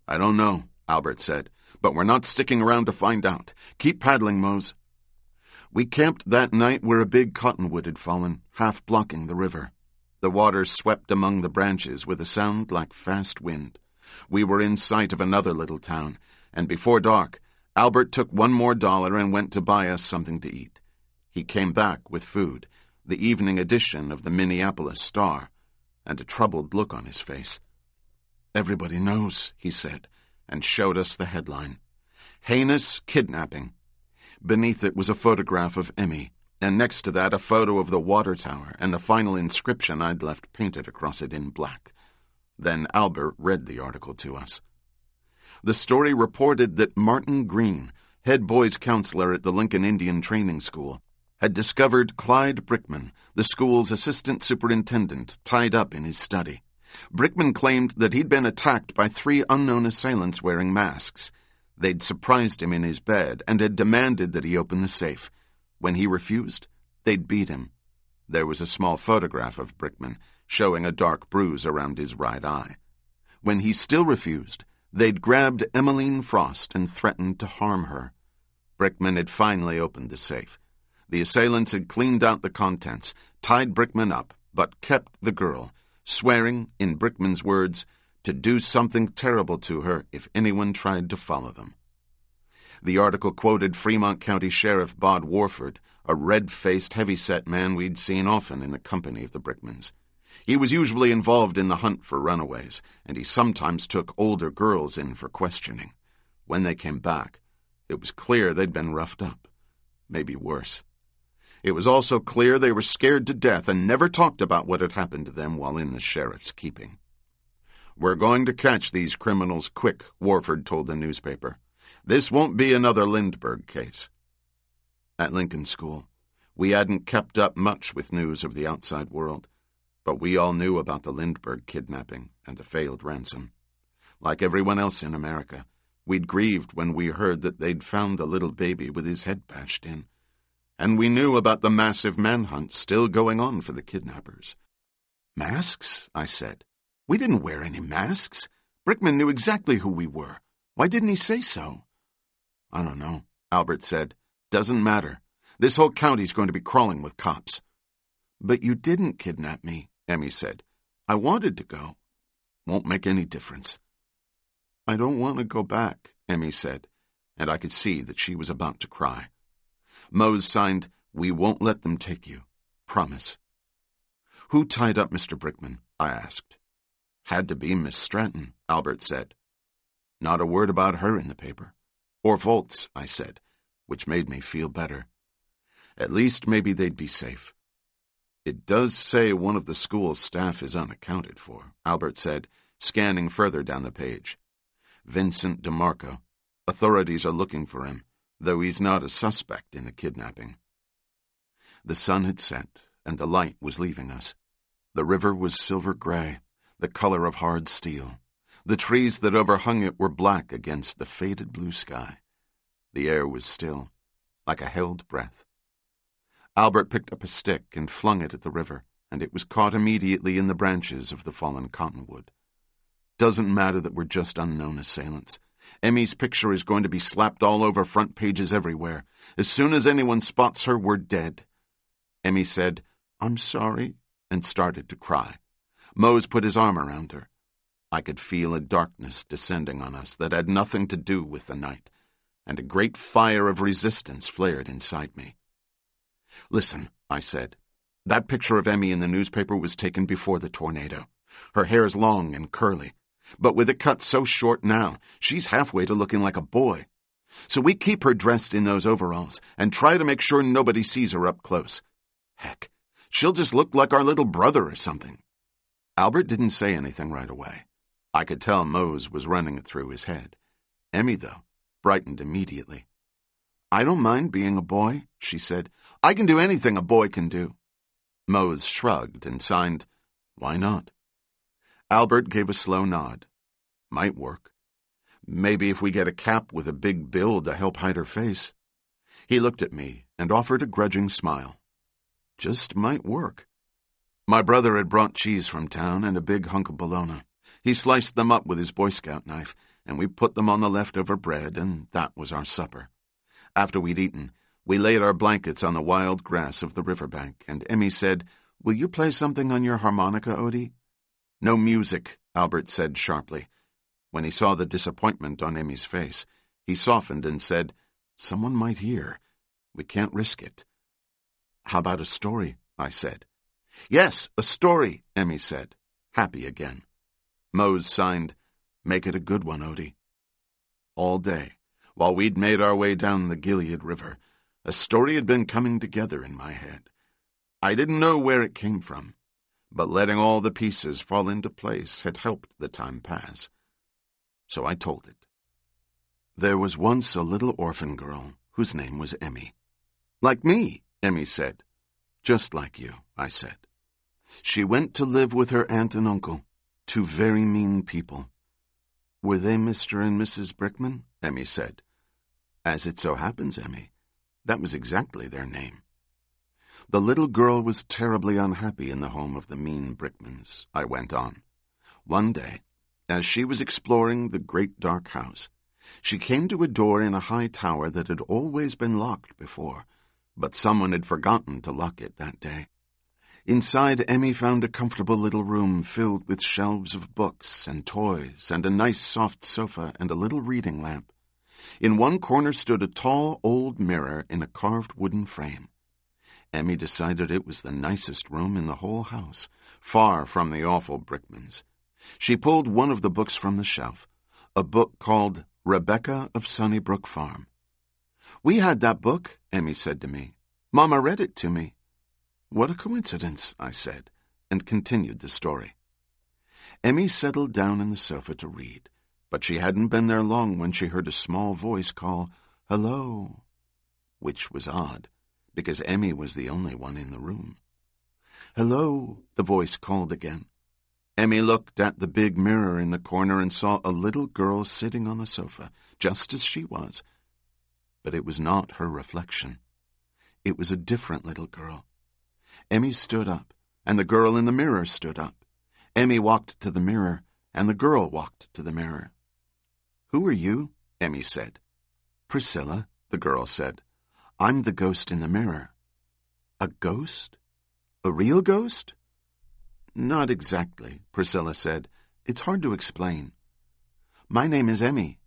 "I don't know," Albert said, "but we're not sticking around to find out. Keep paddling, Mose." We camped that night where a big cottonwood had fallen, half blocking the river. The water swept among the branches with a sound like fast wind. We were in sight of another little town, and before dark, Albert took $1 more and went to buy us something to eat. He came back with food, the evening edition of the Minneapolis Star, and a troubled look on his face. "Everybody knows," he said, and showed us the headline. "Heinous Kidnapping." Beneath it was a photograph of Emmy, and next to that a photo of the water tower and the final inscription I'd left painted across it in black. Then Albert read the article to us. The story reported that Martin Green, head boys counselor at the Lincoln Indian Training School, had discovered Clyde Brickman, the school's assistant superintendent, tied up in his study. Brickman claimed that he'd been attacked by 3 unknown assailants wearing masks. They'd surprised him in his bed and had demanded that he open the safe. When he refused, they'd beat him. There was a small photograph of Brickman, showing a dark bruise around his right eye. When he still refused, they'd grabbed Emmeline Frost and threatened to harm her. Brickman had finally opened the safe. The assailants had cleaned out the contents, tied Brickman up, but kept the girl, swearing, in Brickman's words, to do something terrible to her if anyone tried to follow them. The article quoted Fremont County Sheriff Bod Warford, a red-faced, heavy-set man we'd seen often in the company of the Brickmans. He was usually involved in the hunt for runaways, and he sometimes took older girls in for questioning. When they came back, it was clear they'd been roughed up, maybe worse. It was also clear they were scared to death and never talked about what had happened to them while in the sheriff's keeping. "We're going to catch these criminals quick," Warford told the newspaper. "This won't be another Lindbergh case." At Lincoln School, we hadn't kept up much with news of the outside world, but we all knew about the Lindbergh kidnapping and the failed ransom. Like everyone else in America, we'd grieved when we heard that they'd found the little baby with his head bashed in. And we knew about the massive manhunt still going on for the kidnappers. "Masks?" I said. "We didn't wear any masks. Brickman knew exactly who we were. Why didn't he say so?" "I don't know," Albert said. "Doesn't matter. This whole county's going to be crawling with cops." "But you didn't kidnap me," Emmy said. "I wanted to go." "Won't make any difference." "I don't want to go back," Emmy said, and I could see that she was about to cry. Mose signed, "We won't let them take you. Promise." "Who tied up Mr. Brickman?" I asked. "Had to be Miss Stratton," Albert said. "Not a word about her in the paper. Or Volz," I said, which made me feel better. At least maybe they'd be safe. "It does say one of the school's staff is unaccounted for," Albert said, scanning further down the page. "Vincent DeMarco. Authorities are looking for him, though he's not a suspect in the kidnapping." The sun had set, and the light was leaving us. The river was silver-gray, the color of hard steel. The trees that overhung it were black against the faded blue sky. The air was still, like a held breath. Albert picked up a stick and flung it at the river, and it was caught immediately in the branches of the fallen cottonwood. "Doesn't matter that we're just unknown assailants. Emmy's picture is going to be slapped all over front pages everywhere. As soon as anyone spots her, we're dead." Emmy said, "I'm sorry," and started to cry. Mose put his arm around her. I could feel a darkness descending on us that had nothing to do with the night, and a great fire of resistance flared inside me. "Listen," I said. "That picture of Emmy in the newspaper was taken before the tornado. Her hair's long and curly. But with it cut so short now, she's halfway to looking like a boy. So we keep her dressed in those overalls and try to make sure nobody sees her up close. Heck, she'll just look like our little brother or something." Albert didn't say anything right away. I could tell Mose was running it through his head. Emmy, though, brightened immediately. "I don't mind being a boy," she said. "I can do anything a boy can do." Mose shrugged and signed, "Why not?" Albert gave a slow nod. "Might work. Maybe if we get a cap with a big bill to help hide her face." He looked at me and offered a grudging smile. "Just might work." My brother had brought cheese from town and a big hunk of bologna. He sliced them up with his Boy Scout knife, and we put them on the leftover bread, and that was our supper. After we'd eaten, we laid our blankets on the wild grass of the riverbank, and Emmy said, "Will you play something on your harmonica, Odie?" "No music," Albert said sharply. When he saw the disappointment on Emmy's face, he softened and said, "Someone might hear. We can't risk it." "How about a story?" I said. "Yes, a story," Emmy said, happy again. Mose signed, "Make it a good one, Odie." All day, while we'd made our way down the Gilead River, a story had been coming together in my head. I didn't know where it came from, but letting all the pieces fall into place had helped the time pass. So I told it. There was once a little orphan girl whose name was Emmy. "Like me," Emmy said. "Just like you," I said. "She went to live with her aunt and uncle, two very mean people." "Were they Mr. and Mrs. Brickman?" Emmy said. "As it so happens, Emmy, that was exactly their name." "The little girl was terribly unhappy in the home of the mean Brickmans," I went on. "One day, as she was exploring the great dark house, she came to a door in a high tower that had always been locked before, but someone had forgotten to lock it that day. Inside, Emmy found a comfortable little room filled with shelves of books and toys and a nice soft sofa and a little reading lamp. In one corner stood a tall old mirror in a carved wooden frame. Emmy decided it was the nicest room in the whole house, far from the awful Brickmans. She pulled one of the books from the shelf, a book called Rebecca of Sunnybrook Farm. "We had that book," Emmy said to me. "Mama read it to me." "What a coincidence," I said, and continued the story. Emmy settled down in the sofa to read, but she hadn't been there long when she heard a small voice call, "Hello," which was odd, because Emmy was the only one in the room. "Hello," the voice called again. Emmy looked at the big mirror in the corner and saw a little girl sitting on the sofa, just as she was. But it was not her reflection. It was a different little girl. Emmy stood up, and the girl in the mirror stood up. Emmy walked to the mirror, and the girl walked to the mirror. "Who are you?" Emmy said. "Priscilla," the girl said. "I'm the ghost in the mirror." "A ghost? A real ghost?" "Not exactly," Priscilla said. "It's hard to explain." "My name is Emmy."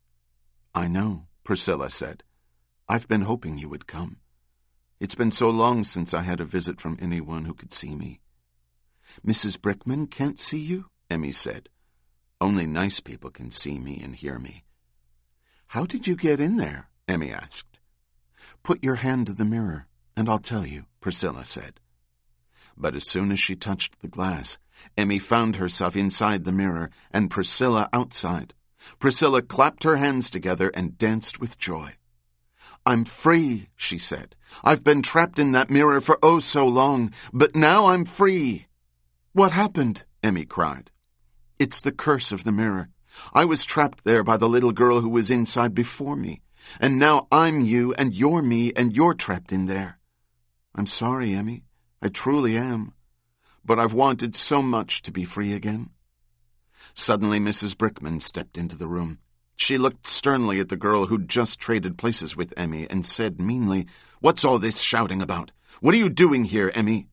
"I know," Priscilla said. "I've been hoping you would come. It's been so long since I had a visit from anyone who could see me." "Mrs. Brickman can't see you?" Emmy said. "Only nice people can see me and hear me." "How did you get in there?" Emmy asked. "Put your hand to the mirror, and I'll tell you," Priscilla said. But as soon as she touched the glass, Emmy found herself inside the mirror and Priscilla outside. Priscilla clapped her hands together and danced with joy. "I'm free," she said. "I've been trapped in that mirror for oh so long, but now I'm free." "What happened?" Emmy cried. "It's the curse of the mirror. I was trapped there by the little girl who was inside before me, and now I'm you and you're me and you're trapped in there. I'm sorry, Emmy. I truly am. But I've wanted so much to be free again." Suddenly Mrs. Brickman stepped into the room. She looked sternly at the girl who'd just traded places with Emmy and said meanly, "What's all this shouting about? What are you doing here, Emmy?"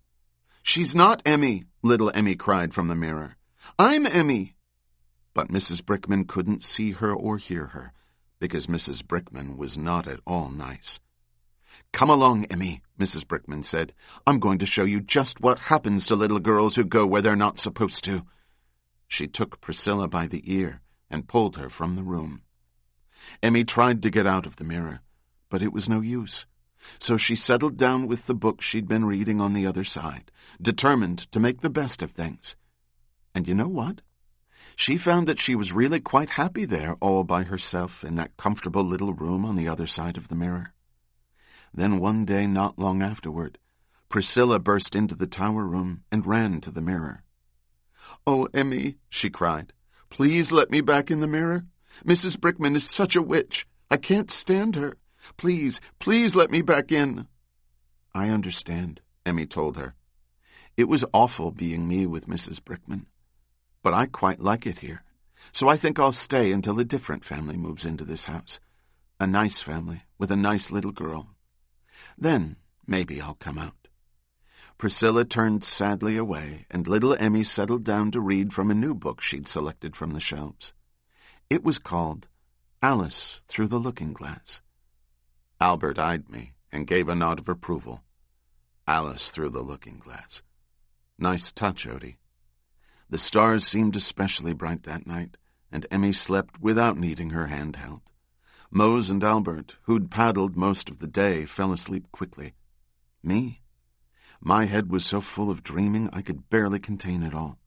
"She's not Emmy," little Emmy cried from the mirror. "I'm Emmy." But Mrs. Brickman couldn't see her or hear her, because Mrs. Brickman was not at all nice. "Come along, Emmy," Mrs. Brickman said. "I'm going to show you just what happens to little girls who go where they're not supposed to." She took Priscilla by the ear and pulled her from the room. Emmy tried to get out of the mirror, but it was no use. So she settled down with the book she'd been reading on the other side, determined to make the best of things. And you know what? She found that she was really quite happy there all by herself in that comfortable little room on the other side of the mirror. Then one day not long afterward, Priscilla burst into the tower room and ran to the mirror. "Oh, Emmy," she cried, "please let me back in the mirror. Mrs. Brickman is such a witch. I can't stand her. Please, please let me back in." "I understand," Emmy told her. "It was awful being me with Mrs. Brickman. But I quite like it here, so I think I'll stay until a different family moves into this house. A nice family with a nice little girl. Then maybe I'll come out." Priscilla turned sadly away, and little Emmy settled down to read from a new book she'd selected from the shelves. It was called Alice Through the Looking Glass. Albert eyed me and gave a nod of approval. Alice Through the Looking Glass. Nice touch, Odie. The stars seemed especially bright that night, and Emmy slept without needing her hand held. Mose and Albert, who'd paddled most of the day, fell asleep quickly. Me? My head was so full of dreaming I could barely contain it all.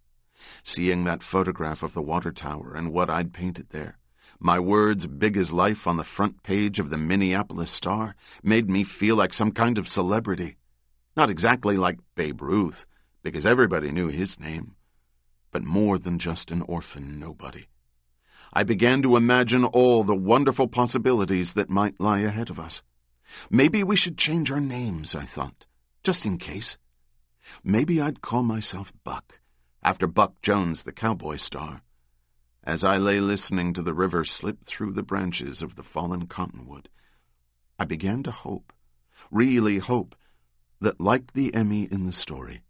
Seeing that photograph of the water tower and what I'd painted there, my words big as life on the front page of the Minneapolis Star, made me feel like some kind of celebrity. Not exactly like Babe Ruth, because everybody knew his name, but more than just an orphan nobody. I began to imagine all the wonderful possibilities that might lie ahead of us. Maybe we should change our names, I thought, just in case. Maybe I'd call myself Buck, after Buck Jones, the cowboy star. As I lay listening to the river slip through the branches of the fallen cottonwood, I began to hope, really hope, that like the Emmy in the story,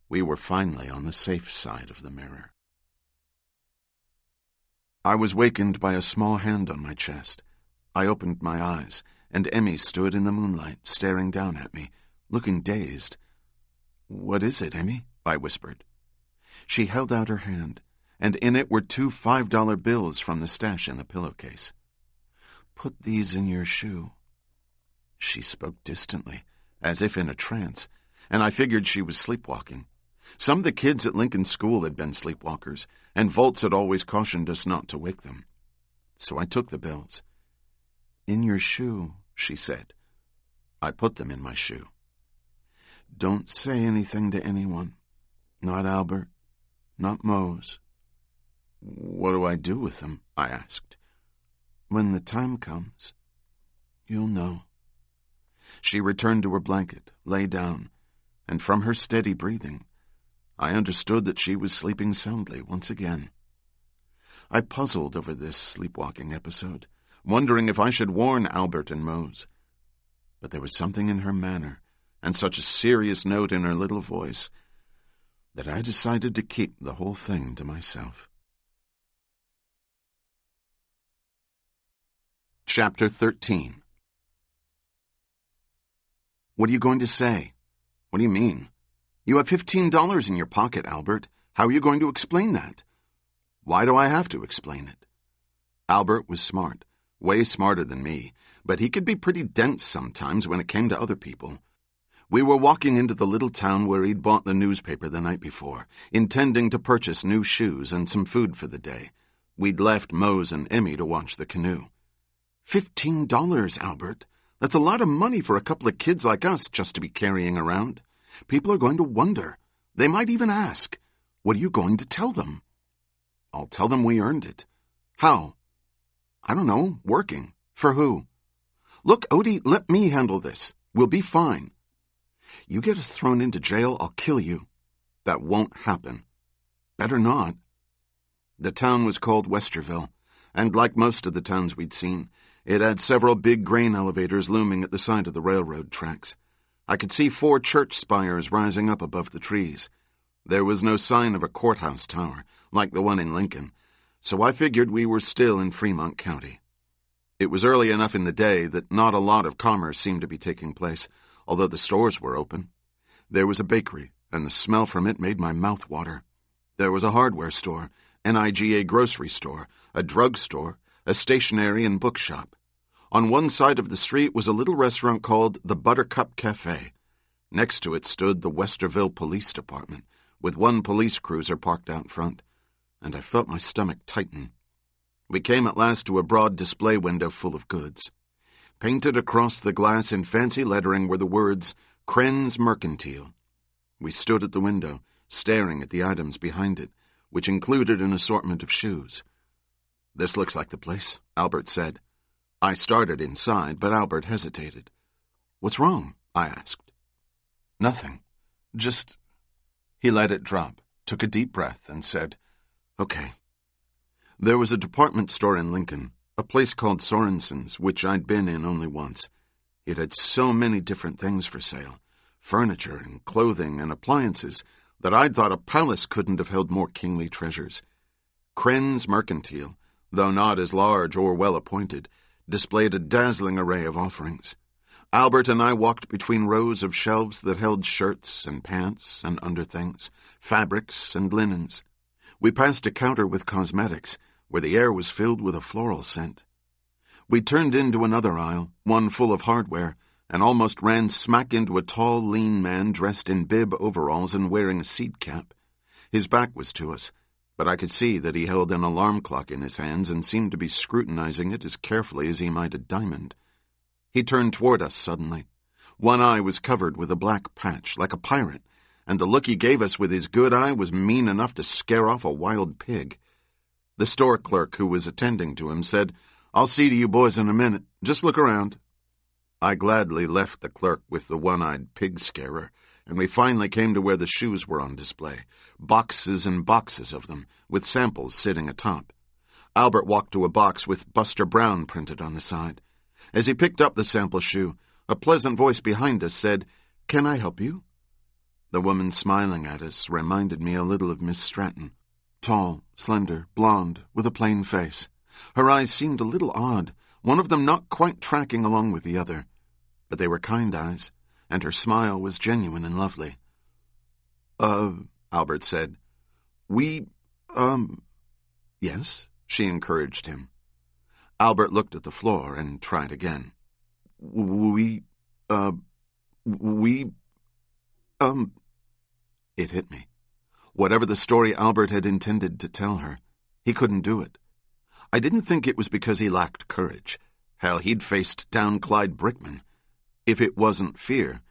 we were finally on the safe side of the mirror. I was wakened by a small hand on my chest. I opened my eyes, and Emmy stood in the moonlight, staring down at me, looking dazed. "What is it, Emmy?" I whispered. She held out her hand, and in it were 2 $5 bills from the stash in the pillowcase. "Put these in your shoe." She spoke distantly, as if in a trance, and I figured she was sleepwalking. Some of the kids at Lincoln School had been sleepwalkers, and Volz had always cautioned us not to wake them. So I took the bills. "In your shoe," she said. I put them in my shoe. "Don't say anything to anyone. Not Albert. Not Mose." "What do I do with them?" I asked. "When the time comes, you'll know." She returned to her blanket, lay down, and from her steady breathing, I understood that she was sleeping soundly once again. I puzzled over this sleepwalking episode, wondering if I should warn Albert and Mose. But there was something in her manner, and such a serious note in her little voice, that I decided to keep the whole thing to myself. Chapter 13. "What are you going to say?" "What do you mean?" "You have $15 in your pocket, Albert. How are you going to explain that?" "Why do I have to explain it?" Albert was smart, way smarter than me, but he could be pretty dense sometimes when it came to other people. We were walking into the little town where he'd bought the newspaper the night before, intending to purchase new shoes and some food for the day. We'd left Mose and Emmy to watch the canoe. $15, Albert. That's a lot of money for a couple of kids like us just to be carrying around. People are going to wonder. They might even ask, what are you going to tell them? I'll tell them we earned it. How? I don't know, working. For who? Look, Odie, let me handle this. We'll be fine. You get us thrown into jail, I'll kill you. That won't happen. Better not. The town was called Westerville, and like most of the towns we'd seen, it had several big grain elevators looming at the side of the railroad tracks. I could see 4 church spires rising up above the trees. There was no sign of a courthouse tower, like the one in Lincoln, so I figured we were still in Fremont County. It was early enough in the day that not a lot of commerce seemed to be taking place, although the stores were open. There was a bakery, and the smell from it made my mouth water. There was a hardware store, an IGA grocery store, a drug store, a stationery and bookshop. On one side of the street was a little restaurant called the Buttercup Cafe. Next to it stood the Westerville Police Department, with one police cruiser parked out front, and I felt my stomach tighten. We came at last to a broad display window full of goods. Painted across the glass in fancy lettering were the words, Krenz Mercantile. We stood at the window, staring at the items behind it, which included an assortment of shoes. "This looks like the place," Albert said. I started inside, but Albert hesitated. "What's wrong?" I asked. "Nothing. Just—" He let it drop, took a deep breath, and said, "Okay." There was a department store in Lincoln, a place called Sorensen's, which I'd been in only once. It had so many different things for sale, furniture and clothing and appliances, that I'd thought a palace couldn't have held more kingly treasures. Krenz Mercantile, though not as large or well-appointed, displayed a dazzling array of offerings. Albert and I walked between rows of shelves that held shirts and pants and underthings, fabrics and linens. We passed a counter with cosmetics, where the air was filled with a floral scent. We turned into another aisle, one full of hardware, and almost ran smack into a tall, lean man dressed in bib overalls and wearing a seed cap. His back was to us, but I could see that he held an alarm clock in his hands and seemed to be scrutinizing it as carefully as he might a diamond. He turned toward us suddenly. One eye was covered with a black patch, like a pirate, and the look he gave us with his good eye was mean enough to scare off a wild pig. The store clerk who was attending to him said, "I'll see to you boys in a minute. Just look around." I gladly left the clerk with the one-eyed pig scarer, and we finally came to where the shoes were on display, boxes and boxes of them, with samples sitting atop. Albert walked to a box with Buster Brown printed on the side. As he picked up the sample shoe, a pleasant voice behind us said, "Can I help you?" The woman smiling at us reminded me a little of Miss Stratton. Tall, slender, blonde, with a plain face. Her eyes seemed a little odd, one of them not quite tracking along with the other. But they were kind eyes, and her smile was genuine and lovely. Albert said. Yes, she encouraged him. Albert looked at the floor and tried again. It hit me. Whatever the story Albert had intended to tell her, he couldn't do it. I didn't think it was because he lacked courage. Hell, he'd faced down Clyde Brickman. If it wasn't fear,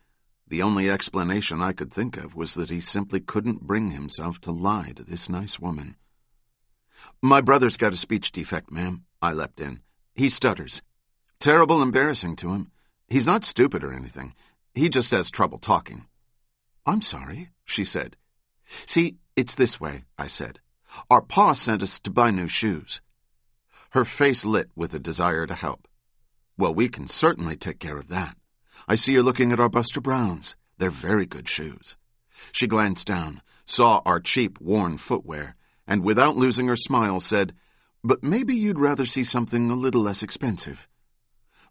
the only explanation I could think of was that he simply couldn't bring himself to lie to this nice woman. "My brother's got a speech defect, ma'am," I leapt in. "He stutters. Terrible embarrassing to him. He's not stupid or anything. He just has trouble talking." "I'm sorry," she said. "See, it's this way," I said. "Our pa sent us to buy new shoes." Her face lit with a desire to help. "Well, we can certainly take care of that. I see you're looking at our Buster Browns. They're very good shoes." She glanced down, saw our cheap, worn footwear, and without losing her smile said, "But maybe you'd rather see something a little less expensive."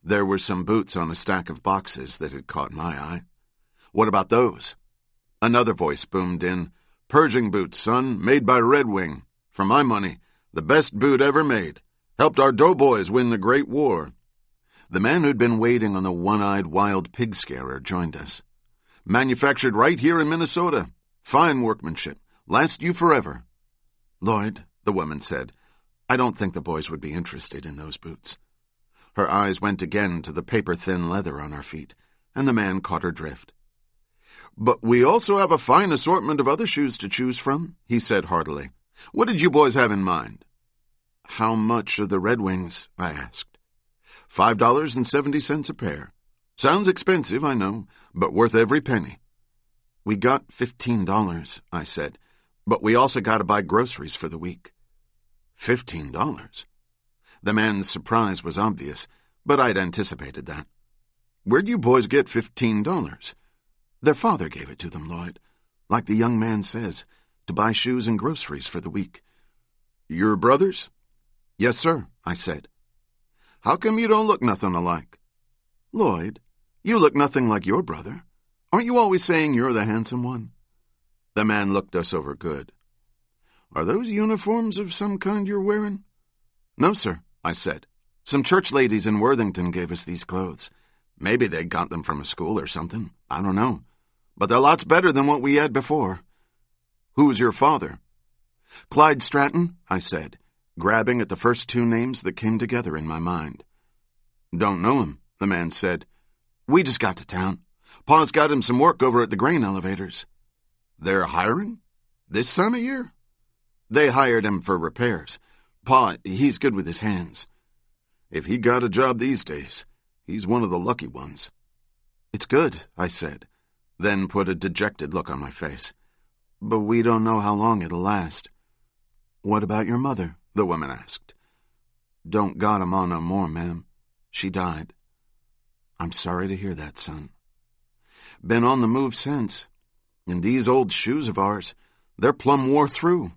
There were some boots on a stack of boxes that had caught my eye. "What about those?" Another voice boomed in, "Purging boots, son, made by Red Wing. For my money, the best boot ever made. Helped our doughboys win the Great War." The man who'd been waiting on the one-eyed wild pig scarer joined us. "Manufactured right here in Minnesota. Fine workmanship. Last you forever." "Lloyd," the woman said, "I don't think the boys would be interested in those boots." Her eyes went again to the paper-thin leather on our feet, and the man caught her drift. "But we also have a fine assortment of other shoes to choose from," he said heartily. "What did you boys have in mind?" "How much are the Red Wings?" I asked. $5.70 a pair. Sounds expensive, I know, but worth every penny." "We got $15, I said, "but we also got to buy groceries for the week." $15? The man's surprise was obvious, but I'd anticipated that. "Where'd you boys get $15? "Their father gave it to them, Lloyd. Like the young man says, to buy shoes and groceries for the week." "Your brothers?" "Yes, sir," I said. "How come you don't look nothing alike?" "Lloyd, you look nothing like your brother. Aren't you always saying you're the handsome one?" The man looked us over good. Are those uniforms of some kind you're wearing? No, sir, I said. Some church ladies in Worthington gave us these clothes. Maybe they got them from a school or something. I don't know. But they're lots better than what we had before. Who's your father? Clyde Stratton, I said, grabbing at the first two names that came together in my mind. Don't know him, the man said. We just got to town. Pa's got him some work over at the grain elevators. They're hiring? This time of year? They hired him for repairs. Pa, he's good with his hands. If he got a job these days, he's one of the lucky ones. It's good, I said, then put a dejected look on my face. But we don't know how long it'll last. What about your mother? The woman asked. Don't got 'em on no more, ma'am. She died. I'm sorry to hear that, son. Been on the move since. And these old shoes of ours, they're plumb wore through.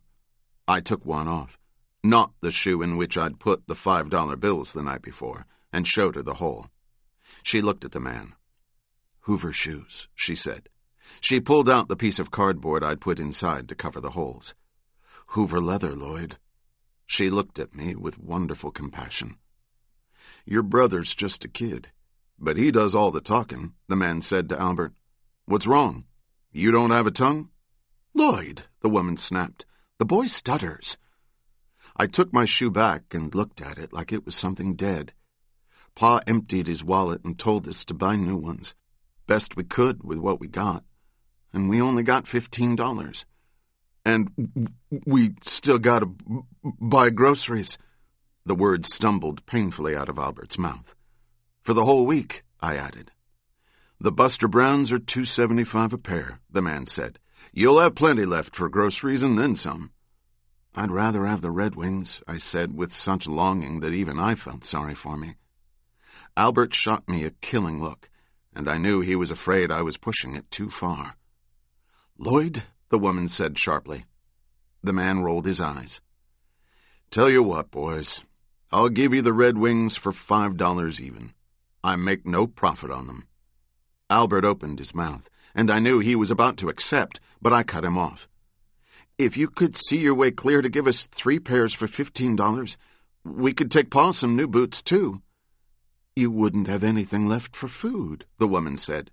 I took one off, not the shoe in which I'd put the $5 bills the night before, and showed her the hole. She looked at the man. Hoover shoes, she said. She pulled out the piece of cardboard I'd put inside to cover the holes. Hoover leather, Lloyd. She looked at me with wonderful compassion. Your brother's just a kid, but he does all the talking, the man said to Albert. What's wrong? You don't have a tongue? Lloyd, the woman snapped. The boy stutters. I took my shoe back and looked at it like it was something dead. Pa emptied his wallet and told us to buy new ones. Best we could with what we got. And we only got $15. And we still gotta buy groceries. The words stumbled painfully out of Albert's mouth. For the whole week, I added. The Buster Browns are $2.75 a pair, the man said. You'll have plenty left for groceries and then some. I'd rather have the Red Wings, I said with such longing that even I felt sorry for me. Albert shot me a killing look, and I knew he was afraid I was pushing it too far. Lloyd, the woman said sharply. The man rolled his eyes. Tell you what, boys, I'll give you the Red Wings for $5 even. I make no profit on them. Albert opened his mouth, and I knew he was about to accept, but I cut him off. If you could see your way clear to give us 3 pairs for $15, we could take Pa some new boots, too. You wouldn't have anything left for food, the woman said.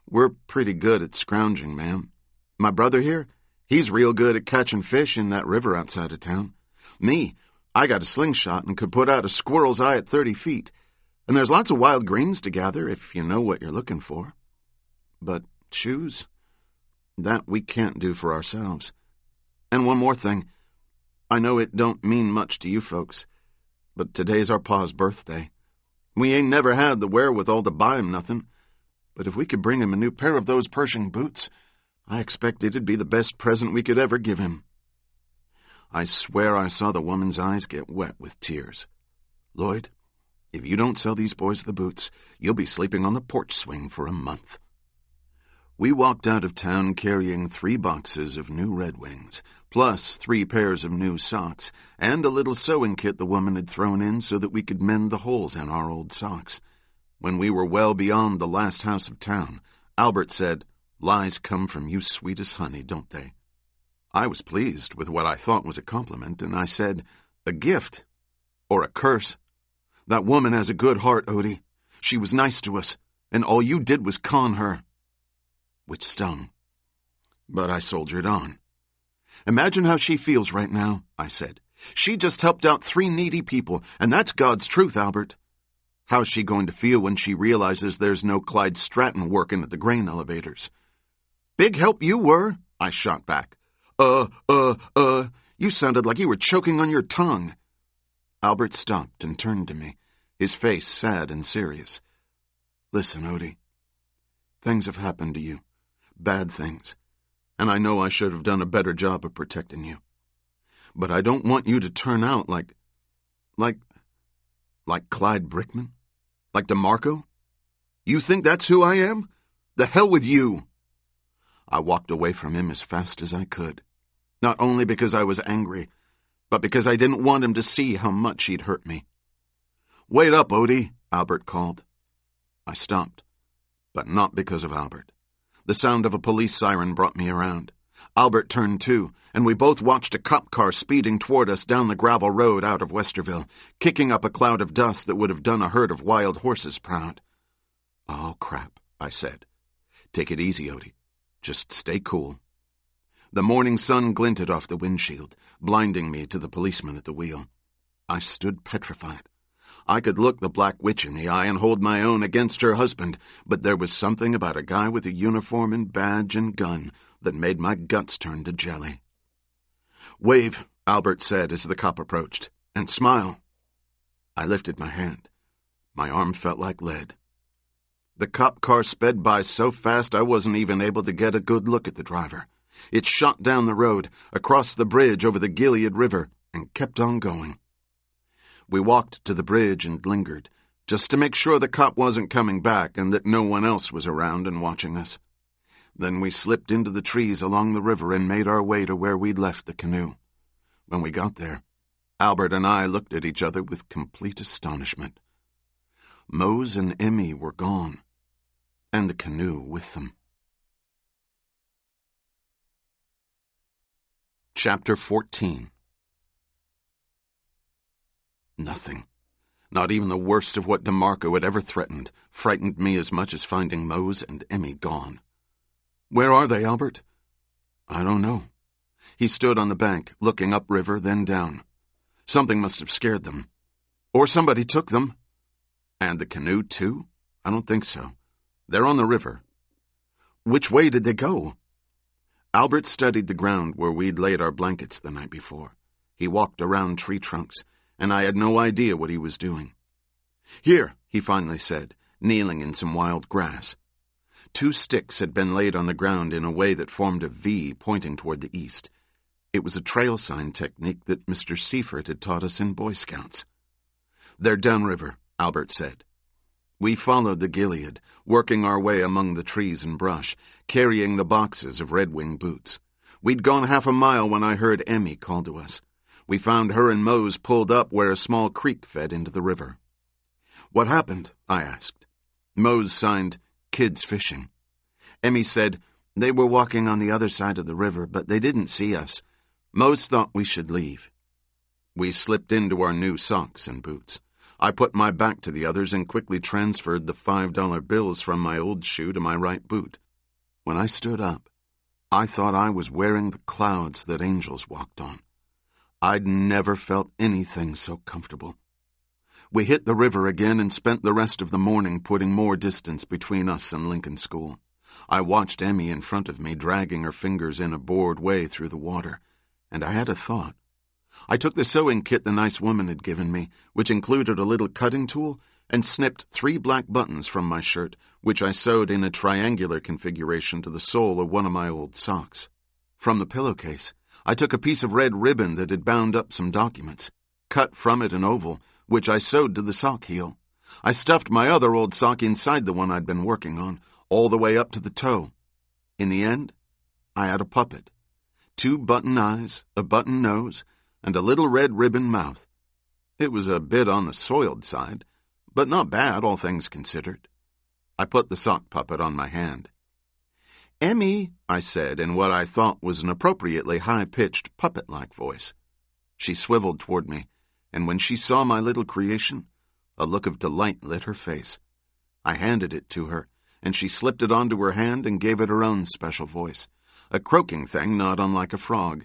We're pretty good at scrounging, ma'am. My brother here, he's real good at catching fish in that river outside of town. Me, I got a slingshot and could put out a squirrel's eye at 30 feet. And there's lots of wild greens to gather if you know what you're looking for. But shoes? That we can't do for ourselves. And one more thing. I know it don't mean much to you folks, but today's our pa's birthday. We ain't never had the wherewithal to buy him nothing. But if we could bring him a new pair of those Pershing boots, I expect it'd be the best present we could ever give him. I swear I saw the woman's eyes get wet with tears. Lloyd, if you don't sell these boys the boots, you'll be sleeping on the porch swing for a month. We walked out of town carrying 3 boxes of new Red Wings, plus 3 pairs of new socks, and a little sewing kit the woman had thrown in so that we could mend the holes in our old socks. When we were well beyond the last house of town, Albert said, Lies come from you sweet as honey, don't they? I was pleased with what I thought was a compliment, and I said, A gift? Or a curse? That woman has a good heart, Odie. She was nice to us, and all you did was con her. Which stung. But I soldiered on. Imagine how she feels right now, I said. She just helped out 3 needy people, and that's God's truth, Albert. How's she going to feel when she realizes there's no Clyde Stratton working at the grain elevators? Big help you were, I shot back. You sounded like you were choking on your tongue. Albert stopped and turned to me, his face sad and serious. Listen, Odie. Things have happened to you. Bad things. And I know I should have done a better job of protecting you. But I don't want you to turn out like Clyde Brickman? Like DeMarco? You think that's who I am? The hell with you! I walked away from him as fast as I could. Not only because I was angry, but because I didn't want him to see how much he'd hurt me. Wait up, Odie, Albert called. I stopped, but not because of Albert. The sound of a police siren brought me around. Albert turned too, and we both watched a cop car speeding toward us down the gravel road out of Westerville, kicking up a cloud of dust that would have done a herd of wild horses proud. "Oh, crap," I said. "Take it easy, Odie. Just stay cool." The morning sun glinted off the windshield, blinding me to the policeman at the wheel. I stood petrified. I could look the Black Witch in the eye and hold my own against her husband, but there was something about a guy with a uniform and badge and gun that made my guts turn to jelly. "Wave," Albert said as the cop approached, "and smile." I lifted my hand. My arm felt like lead. The cop car sped by so fast I wasn't even able to get a good look at the driver. It shot down the road, across the bridge over the Gilead River, and kept on going. We walked to the bridge and lingered, just to make sure the cop wasn't coming back and that no one else was around and watching us. Then we slipped into the trees along the river and made our way to where we'd left the canoe. When we got there, Albert and I looked at each other with complete astonishment. Mose and Emmy were gone, and the canoe with them. Chapter 14. Nothing, not even the worst of what DeMarco had ever threatened, frightened me as much as finding Mose and Emmy gone. "Where are they, Albert?" "I don't know." He stood on the bank, looking upriver, then down. "Something must have scared them. Or somebody took them." "And the canoe, too?" "I don't think so. They're on the river." "Which way did they go?" Albert studied the ground where we'd laid our blankets the night before. He walked around tree trunks, and I had no idea what he was doing. "Here," he finally said, kneeling in some wild grass. 2 sticks had been laid on the ground in a way that formed a V pointing toward the east. It was a trail sign technique that Mr. Seifert had taught us in Boy Scouts. "They're downriver," Albert said. We followed the Gilead, working our way among the trees and brush, carrying the boxes of Red Wing boots. We'd gone half a mile when I heard Emmy call to us. We found her and Mose pulled up where a small creek fed into the river. "What happened?" I asked. Mose signed, "Kids fishing." Emmy said, "They were walking on the other side of the river, but they didn't see us. Mose thought we should leave." We slipped into our new socks and boots. I put my back to the others and quickly transferred the $5 bills from my old shoe to my right boot. When I stood up, I thought I was wearing the clouds that angels walked on. I'd never felt anything so comfortable. We hit the river again and spent the rest of the morning putting more distance between us and Lincoln School. I watched Emmy in front of me dragging her fingers in a bored way through the water, and I had a thought. I took the sewing kit the nice woman had given me, which included a little cutting tool, and snipped 3 black buttons from my shirt, which I sewed in a triangular configuration to the sole of one of my old socks. From the pillowcase, I took a piece of red ribbon that had bound up some documents, cut from it an oval, which I sewed to the sock heel. I stuffed my other old sock inside the one I'd been working on, all the way up to the toe. In the end, I had a puppet. 2 button eyes, a button nose, and a little red ribbon mouth. It was a bit on the soiled side, but not bad, all things considered. I put the sock puppet on my hand. "Emmy," I said in what I thought was an appropriately high-pitched, puppet-like voice. She swiveled toward me, and when she saw my little creation, a look of delight lit her face. I handed it to her, and she slipped it onto her hand and gave it her own special voice, a croaking thing not unlike a frog.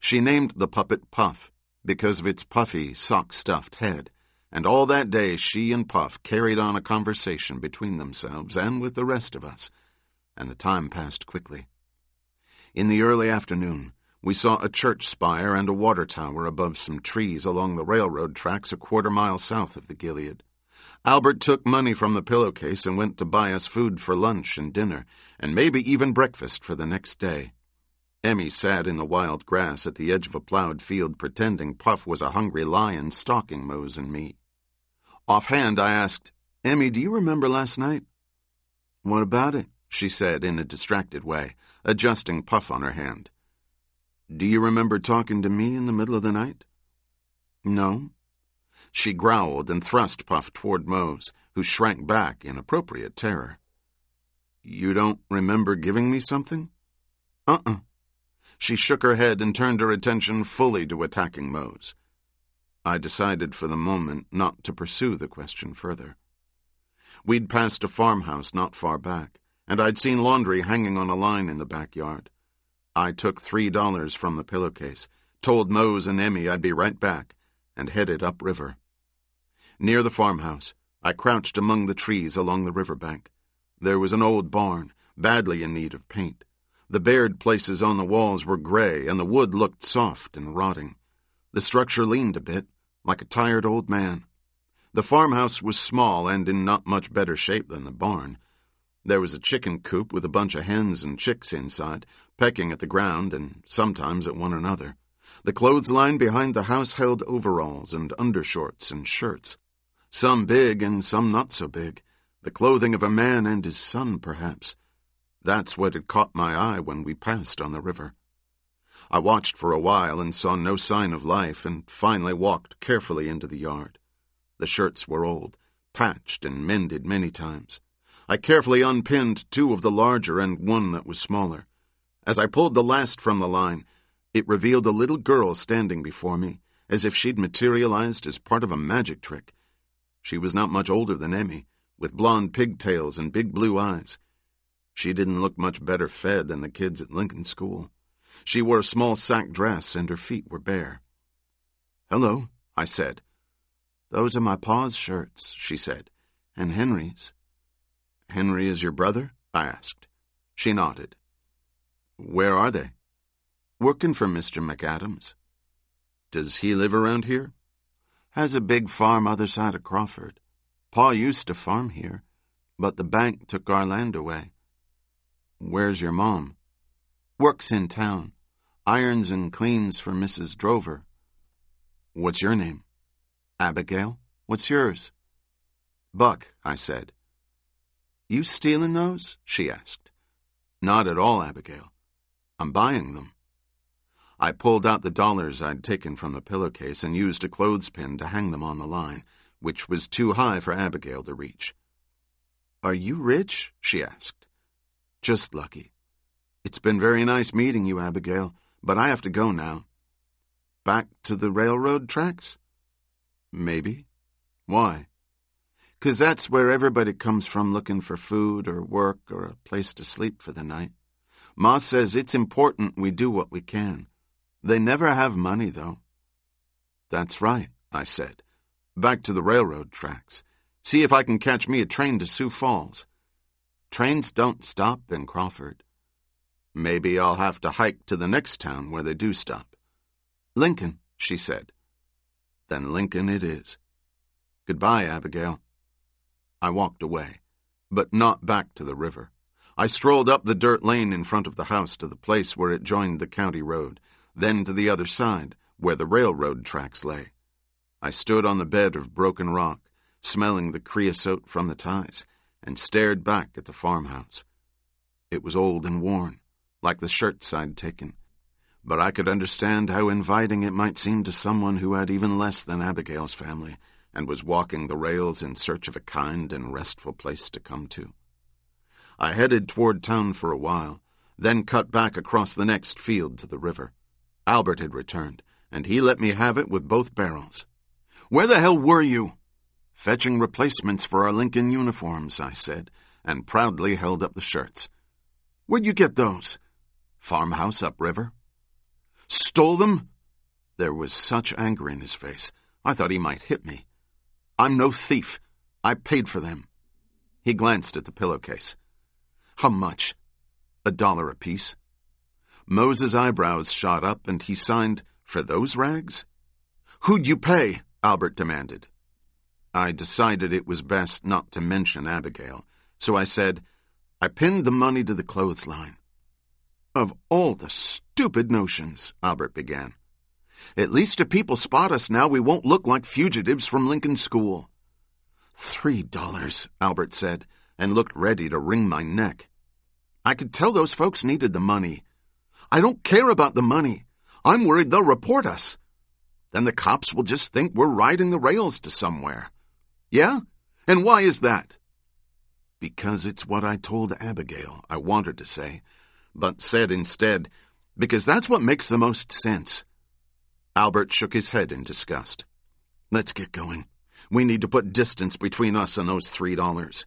She named the puppet Puff, because of its puffy, sock-stuffed head, and all that day she and Puff carried on a conversation between themselves and with the rest of us, and the time passed quickly. In the early afternoon, we saw a church spire and a water tower above some trees along the railroad tracks a quarter-mile south of the Gilead. Albert took money from the pillowcase and went to buy us food for lunch and dinner, and maybe even breakfast for the next day. Emmy sat in the wild grass at the edge of a plowed field pretending Puff was a hungry lion stalking Mose and me. Offhand, I asked, "Emmy, do you remember last night?" "What about it?" she said in a distracted way, adjusting Puff on her hand. "Do you remember talking to me in the middle of the night?" "No." She growled and thrust Puff toward Mose, who shrank back in appropriate terror. "You don't remember giving me something?" "Uh-uh." She shook her head and turned her attention fully to attacking Mose. I decided for the moment not to pursue the question further. We'd passed a farmhouse not far back, and I'd seen laundry hanging on a line in the backyard. I took $3 from the pillowcase, told Mose and Emmy I'd be right back, and headed upriver. Near the farmhouse, I crouched among the trees along the riverbank. There was an old barn, badly in need of paint. The bared places on the walls were gray, and the wood looked soft and rotting. The structure leaned a bit, like a tired old man. The farmhouse was small and in not much better shape than the barn. There was a chicken coop with a bunch of hens and chicks inside, pecking at the ground and sometimes at one another. The clothesline behind the house held overalls and undershorts and shirts, some big and some not so big, the clothing of a man and his son, perhaps. That's what had caught my eye when we passed on the river. I watched for a while and saw no sign of life, and finally walked carefully into the yard. The shirts were old, patched and mended many times. I carefully unpinned 2 of the larger and one that was smaller. As I pulled the last from the line, it revealed a little girl standing before me, as if she'd materialized as part of a magic trick. She was not much older than Emmy, with blonde pigtails and big blue eyes. She didn't look much better fed than the kids at Lincoln School. She wore a small sack dress and her feet were bare. "Hello," I said. "Those are my pa's shirts," she said, "and Henry's." "Henry is your brother?" I asked. She nodded. "Where are they?" "Working for Mr. McAdams." "Does he live around here?" "Has a big farm other side of Crawford. Pa used to farm here, but the bank took our land away." "Where's your mom?" "Works in town. Irons and cleans for Mrs. Drover." "What's your name?" "Abigail. What's yours?" "Buck," I said. "You stealing those?" she asked. "Not at all, Abigail. I'm buying them." I pulled out the dollars I'd taken from the pillowcase and used a clothespin to hang them on the line, which was too high for Abigail to reach. "Are you rich?" she asked. "Just lucky. It's been very nice meeting you, Abigail, but I have to go now." "Back to the railroad tracks?" "Maybe. Why?" "'Cause that's where everybody comes from looking for food or work or a place to sleep for the night. Ma says it's important we do what we can. They never have money, though." "That's right," I said. "Back to the railroad tracks. See if I can catch me a train to Sioux Falls." "Trains don't stop in Crawford." "Maybe I'll have to hike to the next town where they do stop." "Lincoln," she said. "Then Lincoln it is. Goodbye, Abigail." I walked away, but not back to the river. I strolled up the dirt lane in front of the house to the place where it joined the county road, then to the other side, where the railroad tracks lay. I stood on the bed of broken rock, smelling the creosote from the ties, and stared back at the farmhouse. It was old and worn, like the shirts I'd taken, but I could understand how inviting it might seem to someone who had even less than Abigail's family and was walking the rails in search of a kind and restful place to come to. I headed toward town for a while, then cut back across the next field to the river. Albert had returned, and he let me have it with both barrels. "Where the hell were you?" "Fetching replacements for our Lincoln uniforms," I said, and proudly held up the shirts. "Where'd you get those?" "Farmhouse upriver." "Stole them?" There was such anger in his face, I thought he might hit me. "I'm no thief. I paid for them." He glanced at the pillowcase. "How much?" $1 apiece. Moses' eyebrows shot up, and he signed, "For those rags?" "Who'd you pay?" Albert demanded. I decided it was best not to mention Abigail, so I said, "I pinned the money to the clothesline." "Of all the stupid notions," Albert began. "At least if people spot us now, we won't look like fugitives from Lincoln School." $3, Albert said, and looked ready to wring my neck. I could tell those folks needed the money. "I don't care about the money. I'm worried they'll report us. Then the cops will just think we're riding the rails to somewhere." "Yeah? And why is that?" "Because it's what I told Abigail," I wanted to say, but said instead, because that's what makes the most sense." Albert shook his head in disgust. "Let's get going. We need to put distance between us and those $3.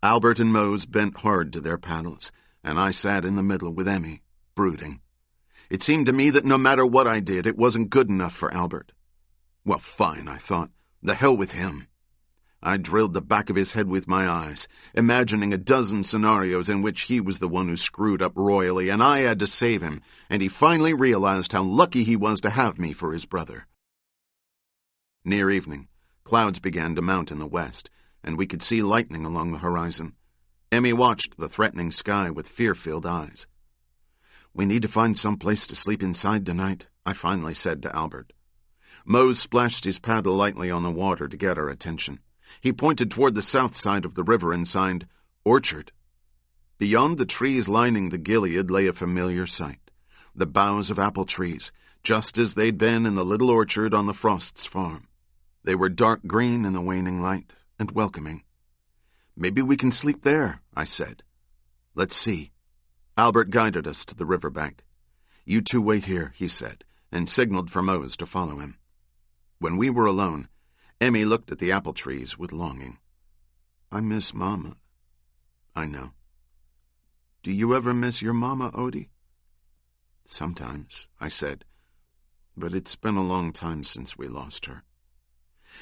Albert and Mose bent hard to their paddles, and I sat in the middle with Emmy, brooding. It seemed to me that no matter what I did, it wasn't good enough for Albert. Well, fine, I thought. The hell with him. I drilled the back of his head with my eyes, imagining a dozen scenarios in which he was the one who screwed up royally, and I had to save him, and he finally realized how lucky he was to have me for his brother. Near evening, clouds began to mount in the west, and we could see lightning along the horizon. Emmy watched the threatening sky with fear-filled eyes. "We need to find some place to sleep inside tonight," I finally said to Albert. Mose splashed his paddle lightly on the water to get our attention. He pointed toward the south side of the river and signed, "Orchard." Beyond the trees lining the Gilead lay a familiar sight, the boughs of apple trees, just as they'd been in the little orchard on the Frosts' farm. They were dark green in the waning light and welcoming. "Maybe we can sleep there," I said. "Let's see." Albert guided us to the river bank. "You two wait here," he said, and signaled for Mose to follow him. When we were alone, Emmy looked at the apple trees with longing. "I miss Mama." "I know." "Do you ever miss your Mama, Odie?" "Sometimes," I said, "but it's been a long time since we lost her."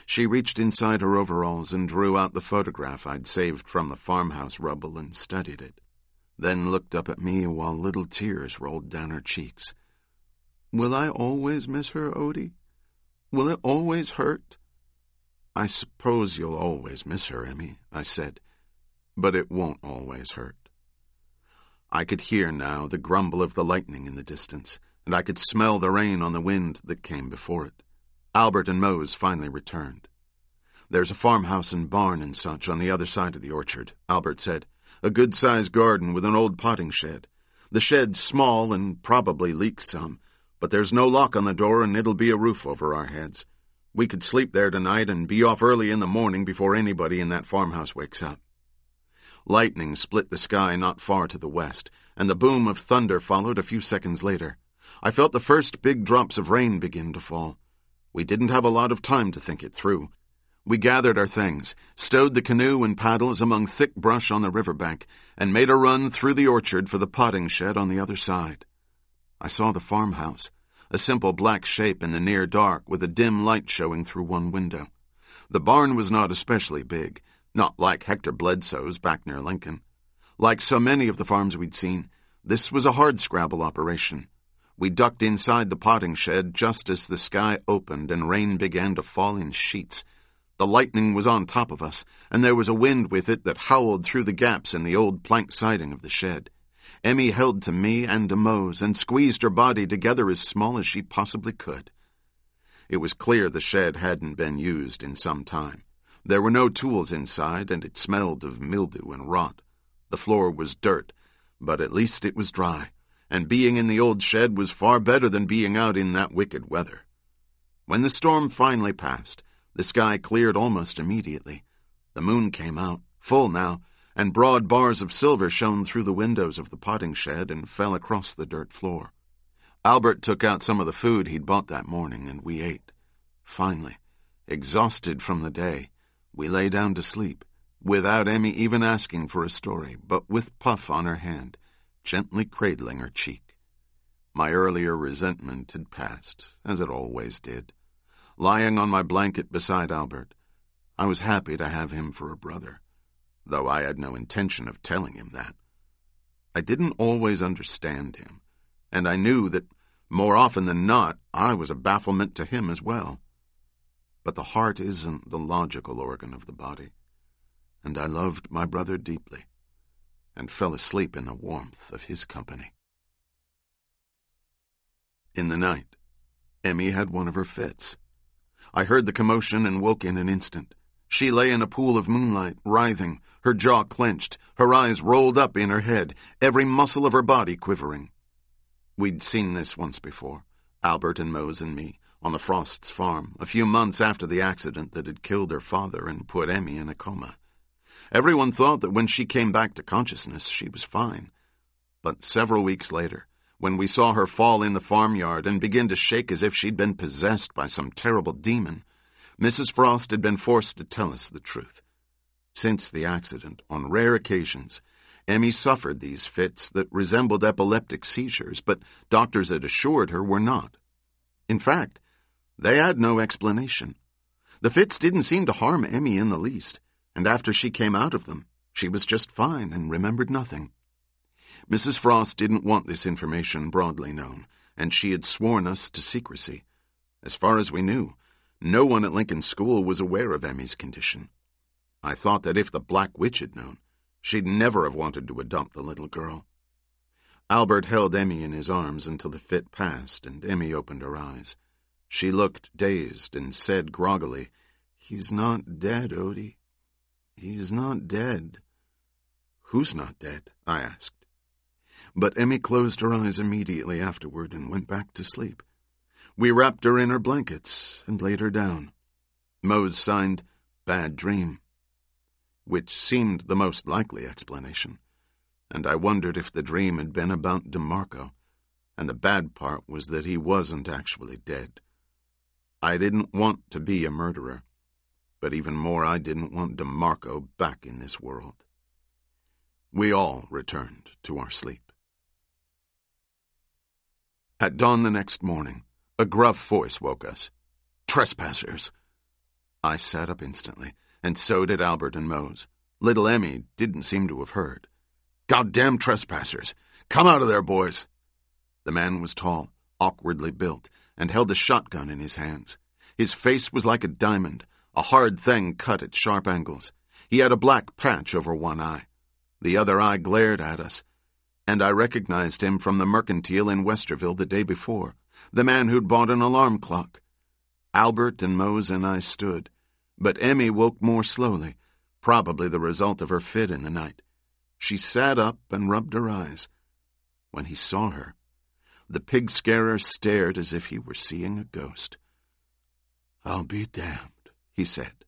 She reached inside her overalls and drew out the photograph I'd saved from the farmhouse rubble and studied it, then looked up at me while little tears rolled down her cheeks. "Will I always miss her, Odie? Will it always hurt?" "I suppose you'll always miss her, Emmy," I said, "but it won't always hurt." I could hear now the grumble of the lightning in the distance, and I could smell the rain on the wind that came before it. Albert and Mose finally returned. "There's a farmhouse and barn and such on the other side of the orchard," Albert said. "A good-sized garden with an old potting shed. The shed's small and probably leaks some, but there's no lock on the door and it'll be a roof over our heads. We could sleep there tonight and be off early in the morning before anybody in that farmhouse wakes up." Lightning split the sky not far to the west, and the boom of thunder followed a few seconds later. I felt the first big drops of rain begin to fall. We didn't have a lot of time to think it through. We gathered our things, stowed the canoe and paddles among thick brush on the riverbank, and made a run through the orchard for the potting shed on the other side. I saw the farmhouse, a simple black shape in the near dark with a dim light showing through one window. The barn was not especially big, not like Hector Bledsoe's back near Lincoln. Like so many of the farms we'd seen, this was a hardscrabble operation. We ducked inside the potting shed just as the sky opened and rain began to fall in sheets. The lightning was on top of us, and there was a wind with it that howled through the gaps in the old plank siding of the shed. Emmy held to me and to Mose and squeezed her body together as small as she possibly could. It was clear the shed hadn't been used in some time. There were no tools inside, and it smelled of mildew and rot. The floor was dirt, but at least it was dry, and being in the old shed was far better than being out in that wicked weather. When the storm finally passed, the sky cleared almost immediately. The moon came out, full now, and broad bars of silver shone through the windows of the potting shed and fell across the dirt floor. Albert took out some of the food he'd bought that morning, and we ate. Finally, exhausted from the day, we lay down to sleep, without Emmy even asking for a story, but with Puff on her hand, gently cradling her cheek. My earlier resentment had passed, as it always did. Lying on my blanket beside Albert, I was happy to have him for a brother, though I had no intention of telling him that. I didn't always understand him, and I knew that, more often than not, I was a bafflement to him as well. But the heart isn't the logical organ of the body, and I loved my brother deeply, and fell asleep in the warmth of his company. In the night, Emmy had one of her fits. I heard the commotion and woke in an instant. She lay in a pool of moonlight, writhing, her jaw clenched, her eyes rolled up in her head, every muscle of her body quivering. We'd seen this once before, Albert and Mose and me, on the Frosts' farm, a few months after the accident that had killed her father and put Emmy in a coma. Everyone thought that when she came back to consciousness, she was fine. But several weeks later, when we saw her fall in the farmyard and begin to shake as if she'd been possessed by some terrible demon, Mrs. Frost had been forced to tell us the truth. Since the accident, on rare occasions, Emmy suffered these fits that resembled epileptic seizures, but doctors had assured her were not. In fact, they had no explanation. The fits didn't seem to harm Emmy in the least, and after she came out of them, she was just fine and remembered nothing. Mrs. Frost didn't want this information broadly known, and she had sworn us to secrecy. As far as we knew, no one at Lincoln School was aware of Emmy's condition. I thought that if the Black Witch had known, she'd never have wanted to adopt the little girl. Albert held Emmy in his arms until the fit passed, and Emmy opened her eyes. She looked dazed and said groggily, "He's not dead, Odie. He's not dead." "Who's not dead?" I asked. But Emmy closed her eyes immediately afterward and went back to sleep. We wrapped her in her blankets and laid her down. Mose signed, "Bad dream," which seemed the most likely explanation, and I wondered if the dream had been about DeMarco, and the bad part was that he wasn't actually dead. I didn't want to be a murderer, but even more I didn't want DeMarco back in this world. We all returned to our sleep. At dawn the next morning, a gruff voice woke us. "Trespassers!" I sat up instantly, and so did Albert and Mose. Little Emmy didn't seem to have heard. "Goddamn trespassers! Come out of there, boys!" The man was tall, awkwardly built, and held a shotgun in his hands. His face was like a diamond, a hard thing cut at sharp angles. He had a black patch over one eye. The other eye glared at us, and I recognized him from the Mercantile in Westerville the day before, the man who'd bought an alarm clock. Albert and Mose and I stood, but Emmy woke more slowly, probably the result of her fit in the night. She sat up and rubbed her eyes. When he saw her, the pig scarer stared as if he were seeing a ghost. "I'll be damned," he said.